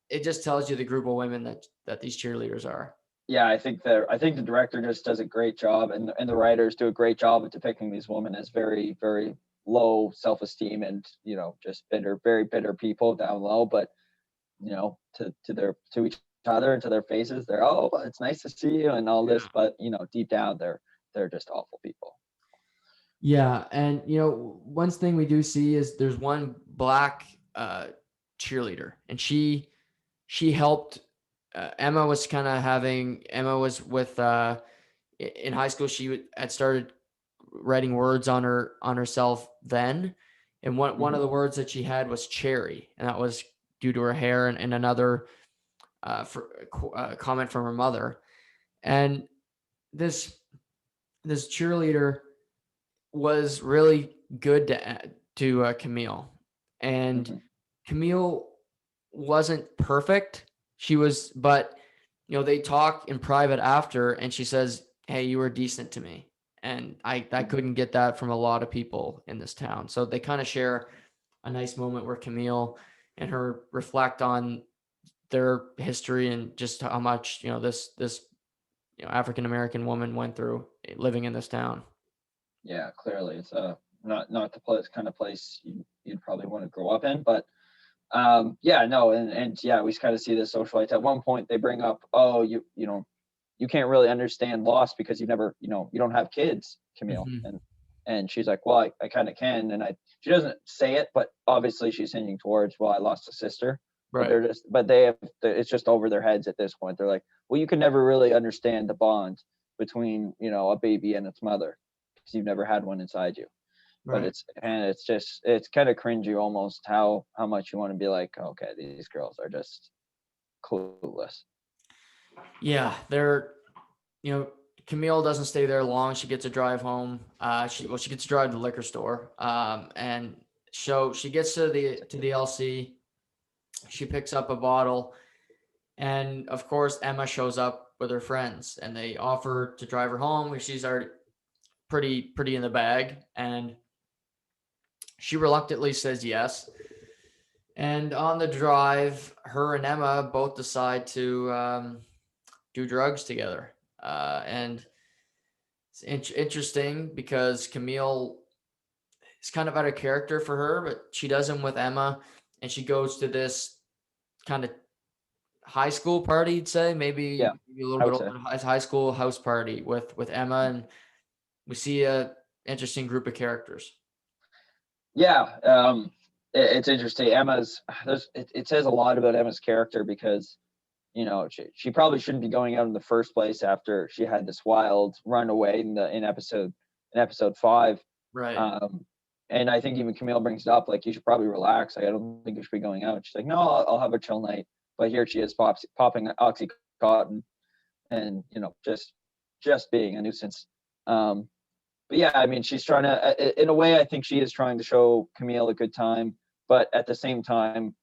it just tells you the group of women that these cheerleaders are. Yeah, I think the director just does a great job, and the writers do a great job of depicting these women as very very low self-esteem, and just bitter, very bitter people down low. But to each other and to their faces, they're, oh, it's nice to see you and all this, but deep down they're just awful people. Yeah, and one thing we do see is there's one black cheerleader, and she helped. Emma was kind of having. Emma was with in high school. She had started writing words on herself then, and one of the words that she had was cherry, and that was due to her hair, and another comment from her mother. And this cheerleader was really good to Camille, and Mhm. Camille wasn't perfect. She was, but they talk in private after, and she says, "Hey, you were decent to me." And I couldn't get that from a lot of people in this town. So they kind of share a nice moment where Camille and her reflect on their history and just how much, this African American woman went through living in this town. Yeah, clearly it's not the place kind of place you'd probably want to grow up in, but yeah, no, and yeah, we kind of see this socialite. At one point they bring up, oh, you can't really understand loss because you've never, you don't have kids, Camille. Mhm. And she's like, well, I kind of can. And she doesn't say it, but obviously she's hinting towards, well, I lost a sister. But Right. it's just over their heads at this point. They're like, well, you can never really understand the bond between, a baby and its mother because you've never had one inside you. But Right. it's kind of cringy almost how much you want to be like, okay, these girls are just clueless. Yeah, you know, Camille doesn't stay there long. She gets a drive home. She gets to drive to the liquor store. And so she gets to the LC. She picks up a bottle, and of course Emma shows up with her friends, and they offer to drive her home. She's already pretty in the bag, and she reluctantly says yes. And on the drive, her and Emma both decide to do drugs together. And it's interesting because Camille is kind of out of character for her, but she does them with Emma, and she goes to this kind of high school party, you'd say, Yeah, maybe a little I bit would say. older, high school house party with Emma, and we see a interesting group of characters. Yeah, it's interesting. It says a lot about Emma's character because she probably shouldn't be going out in the first place after she had this wild runaway in episode 5. Right. Um, and I think even Camille brings it up, like, you should probably relax. Like, I don't think you should be going out. She's like, no, I'll have a chill night. But here she is popping oxycontin and just being a nuisance. Um, but yeah, I mean, she's trying to, in a way, I think she is trying to show Camille a good time, but at the same time,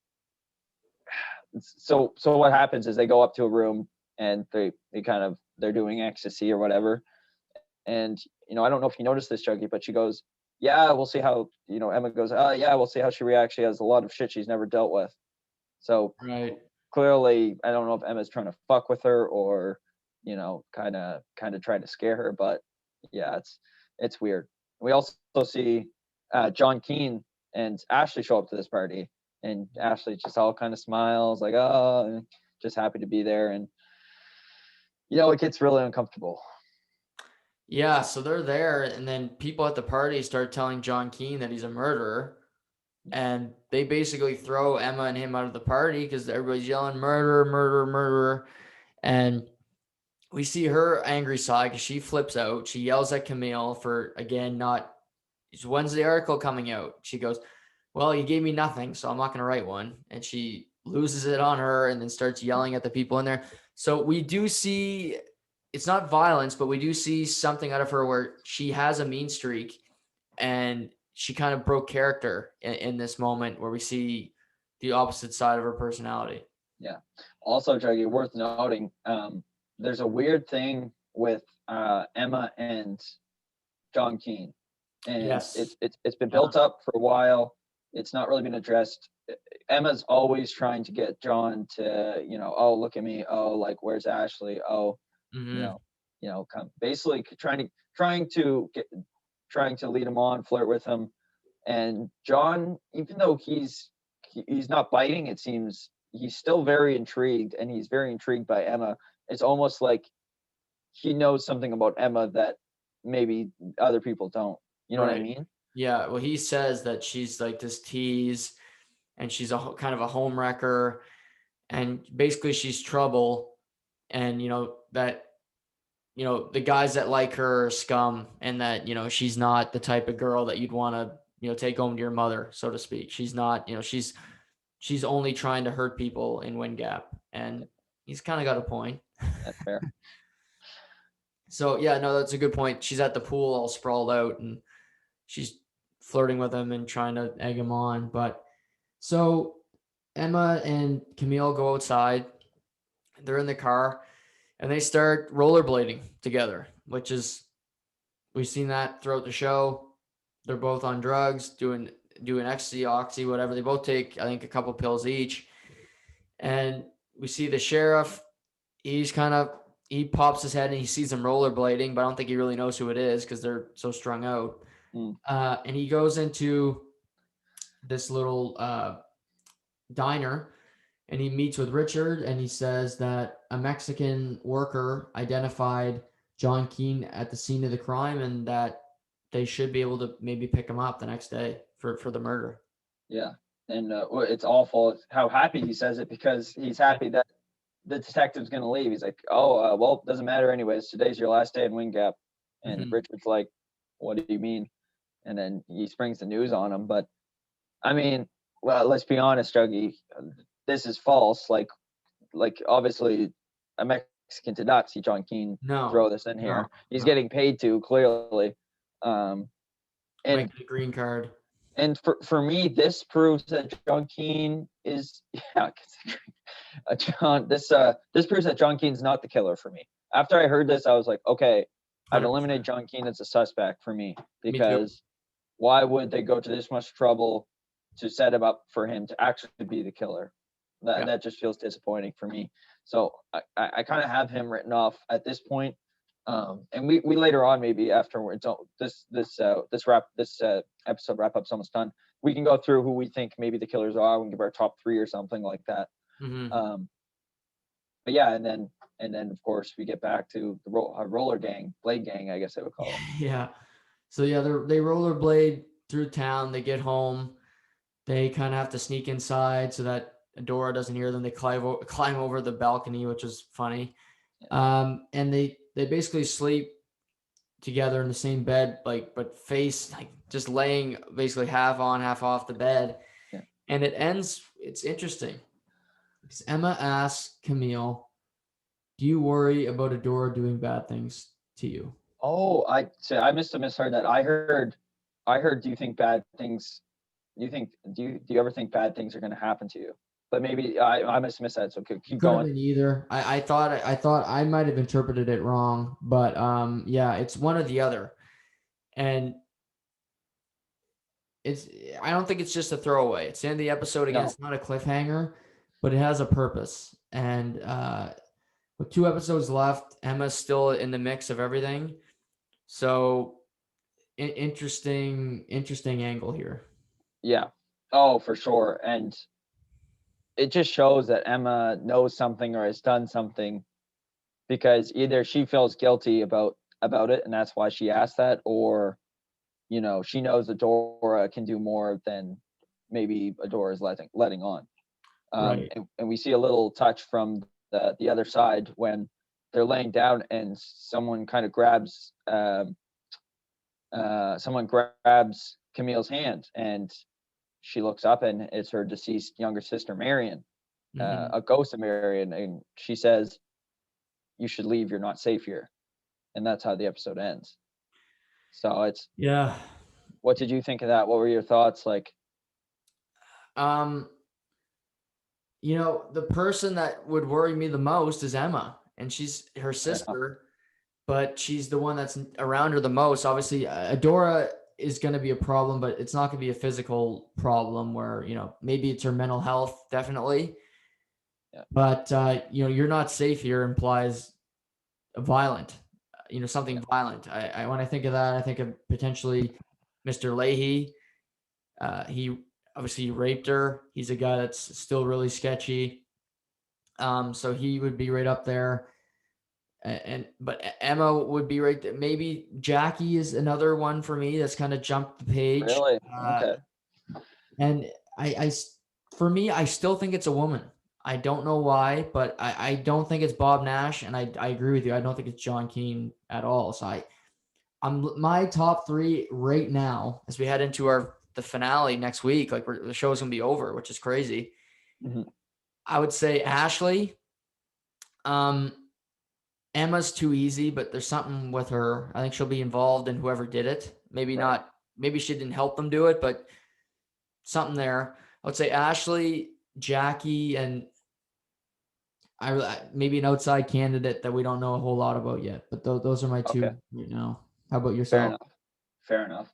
so what happens is they go up to a room and they're doing ecstasy or whatever, and I don't know if you noticed this, Chucky, but she goes, yeah, we'll see how, Emma goes, yeah, we'll see how she reacts. She has a lot of shit she's never dealt with. So Right. clearly, I don't know if Emma's trying to fuck with her or kind of trying to scare her, but yeah, it's weird. We also see John Keane and Ashley show up to this party, and Ashley just all kind of smiles, like, oh, just happy to be there, and it gets really uncomfortable. Yeah, so they're there, and then people at the party start telling John Keane that he's a murderer, and they basically throw Emma and him out of the party because everybody's yelling murderer, murderer, murderer. And we see her angry side because she flips out. She yells at Camille for, again, not. When's the article coming out? She goes, well, you gave me nothing, so I'm not going to write one. And she loses it on her and then starts yelling at the people in there. So we do see, it's not violence, but we do see something out of her where she has a mean streak, and she kind of broke character in this moment where we see the opposite side of her personality. Yeah. Also, Juggy, worth noting, there's a weird thing with Emma and John Keane, and Yes. it's been built up for a while. It's not really been addressed. Emma's always trying to get John to, oh, look at me. Oh, like, where's Ashley? Oh, you Mm-hmm. know, basically trying to lead him on, flirt with him. And John, even though he's not biting, it seems he's still very intrigued, and he's very intrigued by Emma. It's almost like he knows something about Emma that maybe other people don't. You know what I Right. mean? Yeah. Well, he says that she's like this tease, and she's kind of a home wrecker, and basically she's trouble. And, that, the guys that like her are scum, and that, she's not the type of girl that you'd want to, take home to your mother, so to speak. She's not, she's only trying to hurt people in Wind Gap. And he's kind of got a point. That's fair. So yeah, no, that's a good point. She's at the pool all sprawled out, and she's flirting with him and trying to egg him on. But so Emma and Camille go outside. They're in the car, and they start rollerblading together, which is, we've seen that throughout the show. They're both on drugs, doing ecstasy, oxy, whatever. They both take, I think, a couple pills each. And we see the sheriff. He pops his head and he sees them rollerblading, but I don't think he really knows who it is because they're so strung out. And he goes into this little diner and he meets with Richard, and he says that a Mexican worker identified John Keane at the scene of the crime and that they should be able to maybe pick him up the next day for the murder. Yeah. And it's awful. It's how happy he says it, because he's happy that the detective's going to leave. He's like, oh, well, it doesn't matter anyways. Today's your last day in Wind Gap. And Richard's like, what do you mean? And then he springs the news on him. But I mean, well, let's be honest, Juggy, this is false. Like obviously a Mexican did not see John Keane throw this in here. He's getting paid to, clearly. And the green card. And for me, this proves that John Keane is, this proves that John Keane's not the killer for me. After I heard this, I was like, okay, I'd eliminate John Keane as a suspect for me, because why would they go to this much trouble to set him up for him to actually be the killer? That just feels disappointing for me. So I kind of have him written off at this point. And we later on, maybe afterwards, this episode wrap up's almost done. We can go through who we think maybe the killers are. We can give our top 3 or something like that. But yeah, and then of course we get back to the roller gang, blade gang, I guess I would call them. Yeah. So yeah, they rollerblade through town. They get home. They kind of have to sneak inside so that Adora doesn't hear them. They climb over the balcony, which is funny. And they basically sleep together in the same bed, but face just laying basically half on, half off the bed. Yeah. And it ends. It's interesting because Emma asks Camille, "Do you worry about Adora doing bad things to you?" Oh, I must have misheard that. I heard. Do you think bad things? Do you ever think bad things are going to happen to you? But maybe I must have missed that. So keep going. Either. I thought I might have interpreted it wrong, but yeah, it's one or the other. And I don't think it's just a throwaway. It's the end of the episode again. No. It's not a cliffhanger, but it has a purpose. And with 2 episodes left, Emma's still in the mix of everything. So interesting angle here. Yeah. Oh, for sure. And it just shows that Emma knows something or has done something, because either she feels guilty about it and that's why she asked that, or she knows Adora can do more than maybe Adora is letting on. Right. And we see a little touch from the other side when they're laying down and someone kind of grabs Camille's hand, and she looks up and it's her deceased younger sister, Marion, a ghost of Marion. And she says, "You should leave. You're not safe here." And that's how the episode ends. So it's, yeah. What did you think of that? What were your thoughts? Like, the person that would worry me the most is Emma, and she's her sister, but she's the one that's around her the most. Obviously, Adora is going to be a problem, but it's not going to be a physical problem where, maybe it's her mental health, definitely. Yeah. But, you're not safe here implies violent, something violent. When I think of that, I think of potentially Mr. Leahy. He obviously raped her. He's a guy that's still really sketchy. So he would be right up there. But Emma would be right there. Maybe Jackie is another one for me that's kind of jumped the page. Really? Okay. And for me, I still think it's a woman. I don't know why, but I don't think it's Bob Nash, and I agree with you. I don't think it's John Keane at all. So I'm my top 3 right now as we head into the finale next week. Like the show's gonna be over, which is crazy. Mm-hmm. I would say Ashley. Emma's too easy, but there's something with her. I think she'll be involved in whoever did it. Maybe not. Maybe she didn't help them do it, but something there. I would say Ashley, Jackie, and maybe an outside candidate that we don't know a whole lot about yet. But those are my Okay, two right now. How about fair yourself? enough. Fair enough.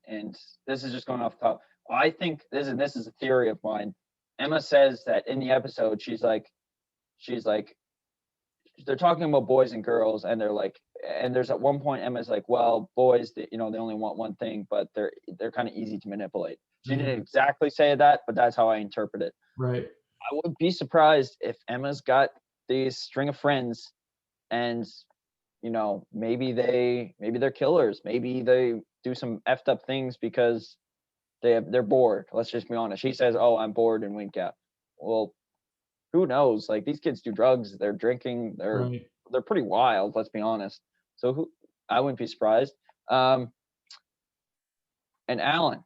And this is just going off the top. I think this is a theory of mine. Emma says that in the episode, she's like, they're talking about boys and girls, and they're like, and there's at one point Emma's like, well, boys, they only want one thing, but they're kind of easy to manipulate. She didn't exactly say that, but that's how I interpret it. Right. I wouldn't be surprised if Emma's got these string of friends, and maybe they're killers. Maybe they do some effed up things because they're bored. Let's just be honest. She says, "Oh, I'm bored," and wink at. Well, who knows? Like, these kids do drugs, they're drinking, they're pretty wild. Let's be honest. So I wouldn't be surprised. And Alan,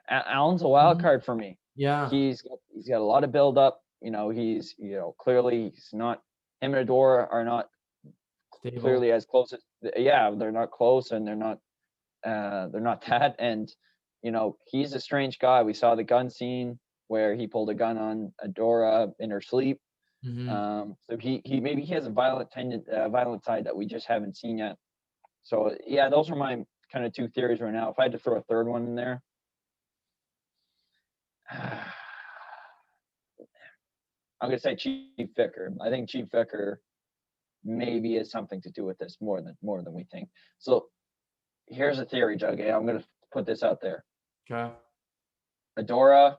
Alan's a wild card for me. Yeah. He's got a lot of build up. He's clearly he's not. Him and Adora are not Stable. clearly as close as they're not close, and they're not that. And he's a strange guy. We saw the gun scene where he pulled a gun on Adora in her sleep. So he maybe he has a violent side that we just haven't seen yet. So yeah, those are my kind of two theories right now. If I had to throw a third one in there, I'm gonna say Chief Vicar. I think Chief Vicar maybe has something to do with this more than we think. So here's a theory, Juggy. I'm gonna put this out there. Okay. Adora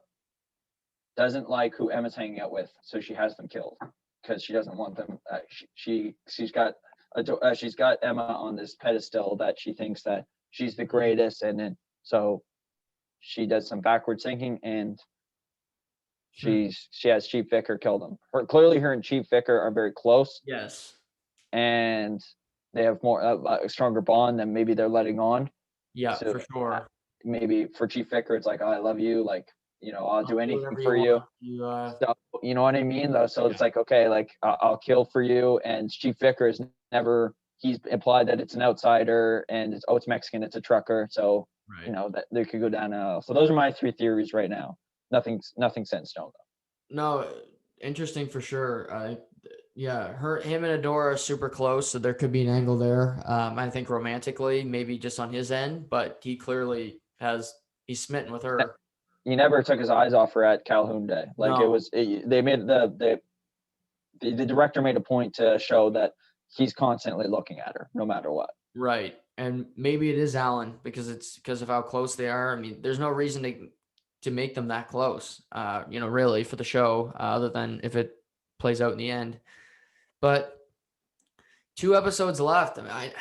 doesn't like who Emma's hanging out with, so she has them killed because she doesn't want them. She's got Emma on this pedestal that she thinks that she's the greatest, and then so she does some backwards thinking, and she has Chief Vicar kill them. Her and Chief Vicar are very close. Yes. And they have more a stronger bond than maybe they're letting on. Yeah, so, for sure. Maybe for Chief Vicar, it's like, oh, I love you, like I'll do anything for you. So, you know what I mean? Though, so it's like, okay, like I'll kill for you. And Chief Vicar is never. He's implied that it's an outsider, and it's Mexican, it's a trucker. So that they could go down. So those are my three theories right now. Nothing set in stone though. No, interesting for sure. Yeah, him and Adora are super close, so there could be an angle there. I think romantically, maybe just on his end, but he clearly he's smitten with her. He never took his eyes off her at Calhoun Day. Like they made the director made a point to show that he's constantly looking at her, no matter what. Right, and maybe it is Alan because of how close they are. I mean, there's no reason to make them that close. Really for the show, other than if it plays out in the end. But 2 episodes left. I mean,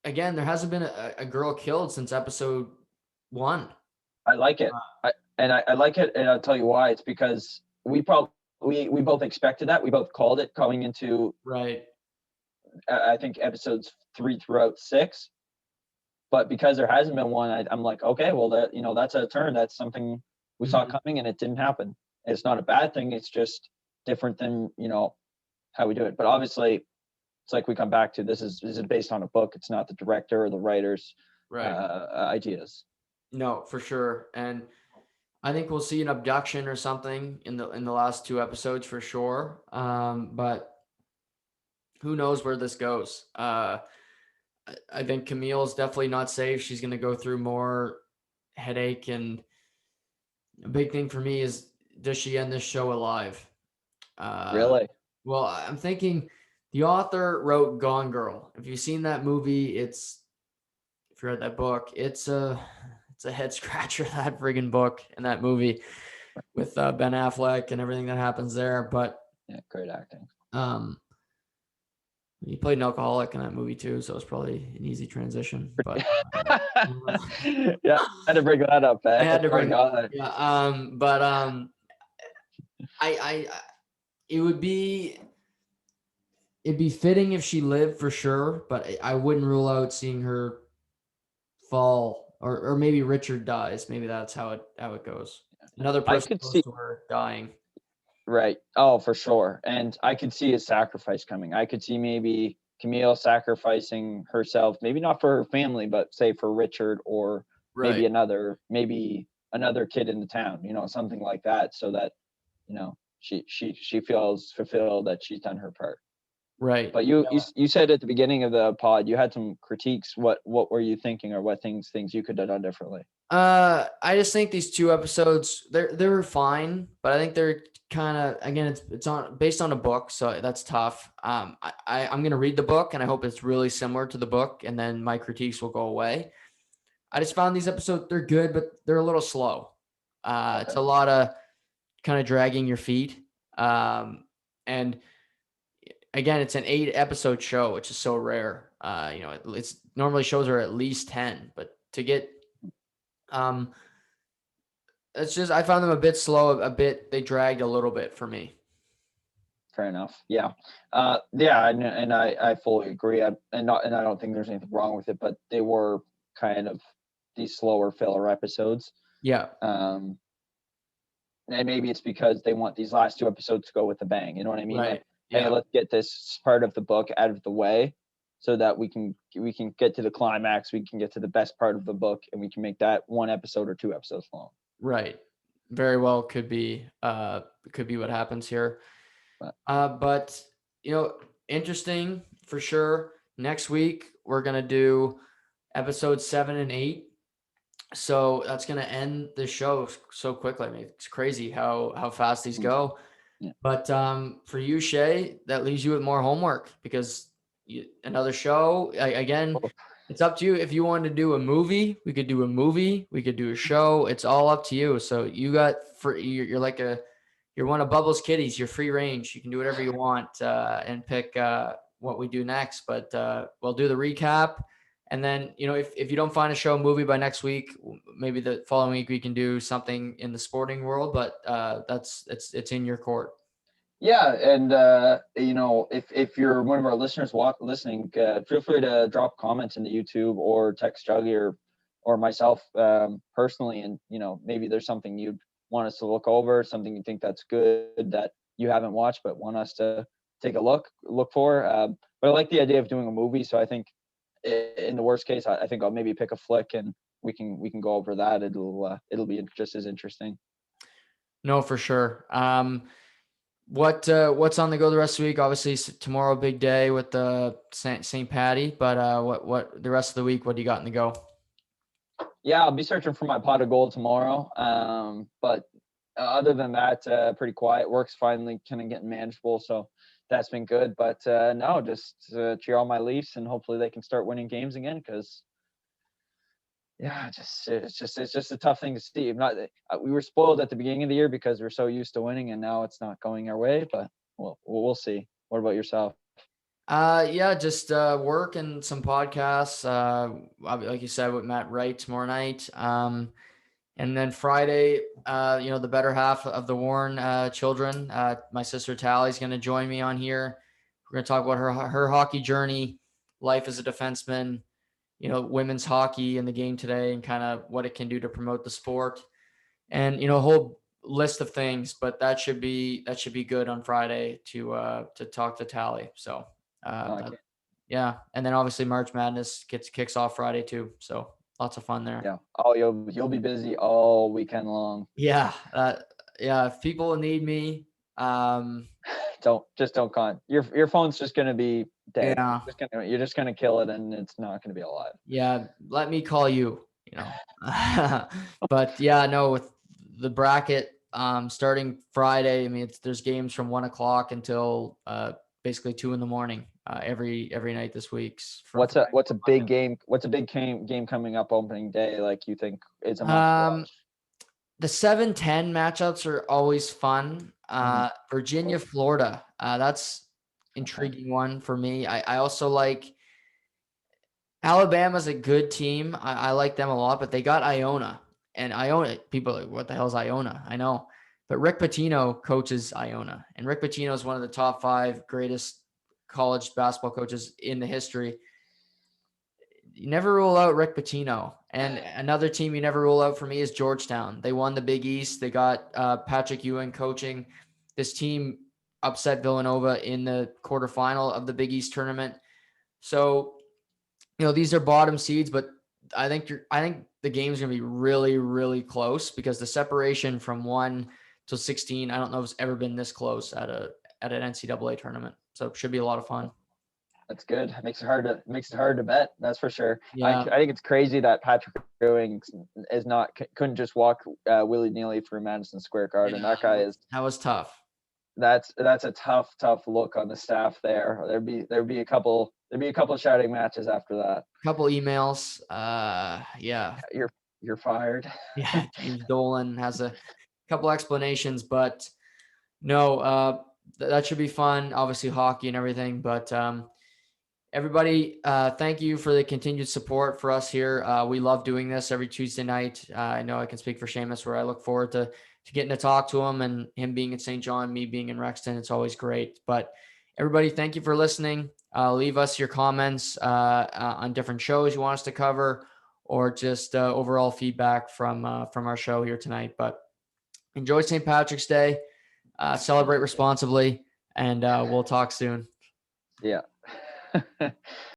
again, there hasn't been a girl killed since episode 1. I like it. I like it, and I'll tell you why. It's because we both expected that. We both called it going into I think episodes 3 throughout 6. But because there hasn't been one, I'm like, okay, well, that's a turn. That's something we saw coming, and it didn't happen. It's not a bad thing. It's just different than how we do it. But obviously, it's like we come back to this is based on a book. It's not the director or the writer's ideas. No, for sure. And I think we'll see an abduction or something in the last 2 episodes for sure. But who knows where this goes? I think Camille's definitely not safe. She's going to go through more headache, and a big thing for me is, does she end this show alive? Really? Well, I'm thinking the author wrote Gone Girl. If you've seen that movie, if you read that book, it's a head scratcher, that friggin' book and that movie with Ben Affleck and everything that happens there. But yeah, great acting. He played an alcoholic in that movie too, so it's probably an easy transition. But yeah, I had to bring that up. I had to bring that. Yeah. But it'd be fitting if she lived for sure, but I wouldn't rule out seeing her fall, or maybe Richard dies. Maybe that's how it goes. Another person close to her dying. Right. Oh, for sure. And I could see a sacrifice coming. I could see maybe Camille sacrificing herself, maybe not for her family, but say for Richard, or maybe another kid in the town, something like that, so that, she feels fulfilled that she's done her part. Right. But you said at the beginning of the pod you had some critiques. What were you thinking, or what things you could have done differently? I just think these 2 episodes, they were fine, but I think they're kind of, again, it's based on a book, so that's tough. I'm gonna read the book, and I hope it's really similar to the book, and then my critiques will go away. I just found these episodes, they're good, but they're a little slow. It's a lot of kind of dragging your feet. And again, it's an 8-episode show, which is so rare. It's normally shows are at least 10, but to get, it's just, I found them a bit slow, they dragged a little bit for me. Fair enough. Yeah. Yeah. And I fully agree. And I don't think there's anything wrong with it, but they were kind of these slower filler episodes. Yeah. And maybe it's because they want these last 2 episodes to go with a bang. You know what I mean? Right. Like, hey, let's get this part of the book out of the way so that we can get to the climax. We can get to the best part of the book, and we can make that 1 episode or 2 episodes long. Right. Very well could be what happens here. But interesting for sure. Next week we're gonna do episodes 7 and 8. So that's gonna end the show so quickly. I mean, it's crazy how fast these go. Yeah. But for you, Shay, that leaves you with more homework, because another show. Again, it's up to you. If you want to do a movie, we could do a movie. We could do a show. It's all up to you. So you got you're like you're one of Bubbles' kitties. You're free range. You can do whatever you want and pick what we do next. But we'll do the recap. And then, if you don't find a show, movie by next week, maybe the following week we can do something in the sporting world. But it's in your court. Yeah, and if you're one of our listeners listening, feel free to drop comments in the YouTube or text Juggy or myself personally, and maybe there's something you'd want us to look over, something you think that's good that you haven't watched but want us to take a look for. But I like the idea of doing a movie, so I think in the worst case, I think I'll maybe pick a flick and we can go over that. It'll be just as interesting. No, for sure. What's on the go the rest of the week? Obviously tomorrow, big day with the St. Patty, but what the rest of the week, what do you got in the go? Yeah, I'll be searching for my pot of gold tomorrow. But other than that, pretty quiet. Work's finally kind of getting manageable, so that's been good. But no, just cheer on my Leafs, and hopefully they can start winning games again, because yeah, it's just a tough thing to see. We were spoiled at the beginning of the year because we're so used to winning, and now it's not going our way. But we'll see. What about yourself? Yeah, just work and some podcasts. Like you said, with Matt Wright tomorrow night. And then Friday, the better half of the Warren children, my sister Tally's going to join me on here. We're going to talk about her hockey journey, life as a defenseman, women's hockey in the game today, and kind of what it can do to promote the sport, and a whole list of things. But that should be good on Friday to talk to Tally. So yeah, and then obviously March Madness kicks off Friday too. So lots of fun there. Yeah. Oh, you'll be busy all weekend long. Yeah. Yeah. If people need me, don't con. Your phone's just gonna be dead. Yeah. You're just gonna kill it, and it's not gonna be alive. Yeah. Let me call you. But yeah, no, with the bracket starting Friday, I mean, there's games from 1:00 until basically 2 a.m. Every night this week. What's a big game? What's a big game coming up opening day? Like, you think it's a must watch? The 7-10 matchups are always fun. Virginia, Florida. That's intriguing one for me. I also like Alabama's a good team. I like them a lot, but they got Iona. And Iona, people are like, what the hell is Iona? I know. But Rick Pitino coaches Iona. And Rick Pitino is one of the top 5 greatest college basketball coaches in the history. You never rule out Rick Pitino. And another team you never rule out for me is Georgetown. They won the Big East. They got Patrick Ewing coaching. This team upset Villanova in the quarterfinal of the Big East tournament. So, these are bottom seeds, but I think the game's going to be really, really close because the separation from 1 to 16, I don't know if it's ever been this close at an NCAA tournament. So it should be a lot of fun. That's good. It makes it hard to bet. That's for sure. Yeah. I think it's crazy that Patrick Ewing couldn't just walk willy nilly through Madison Square Garden. Yeah, that was tough. That's a tough look on the staff there. There'd be a couple shouting matches after that. A couple emails. Yeah. You're fired. Yeah. James Dolan has a couple explanations, but no, that should be fun. Obviously hockey and everything, but everybody, thank you for the continued support for us here. We love doing this every Tuesday night. I know I can speak for Shamus, where I look forward to getting to talk to him, and him being in St. John, me being in Rexton. It's always great. But everybody, thank you for listening. Leave us your comments on different shows you want us to cover, or just overall feedback from our show here tonight. But enjoy St. Patrick's Day. Celebrate responsibly, and we'll talk soon. Yeah.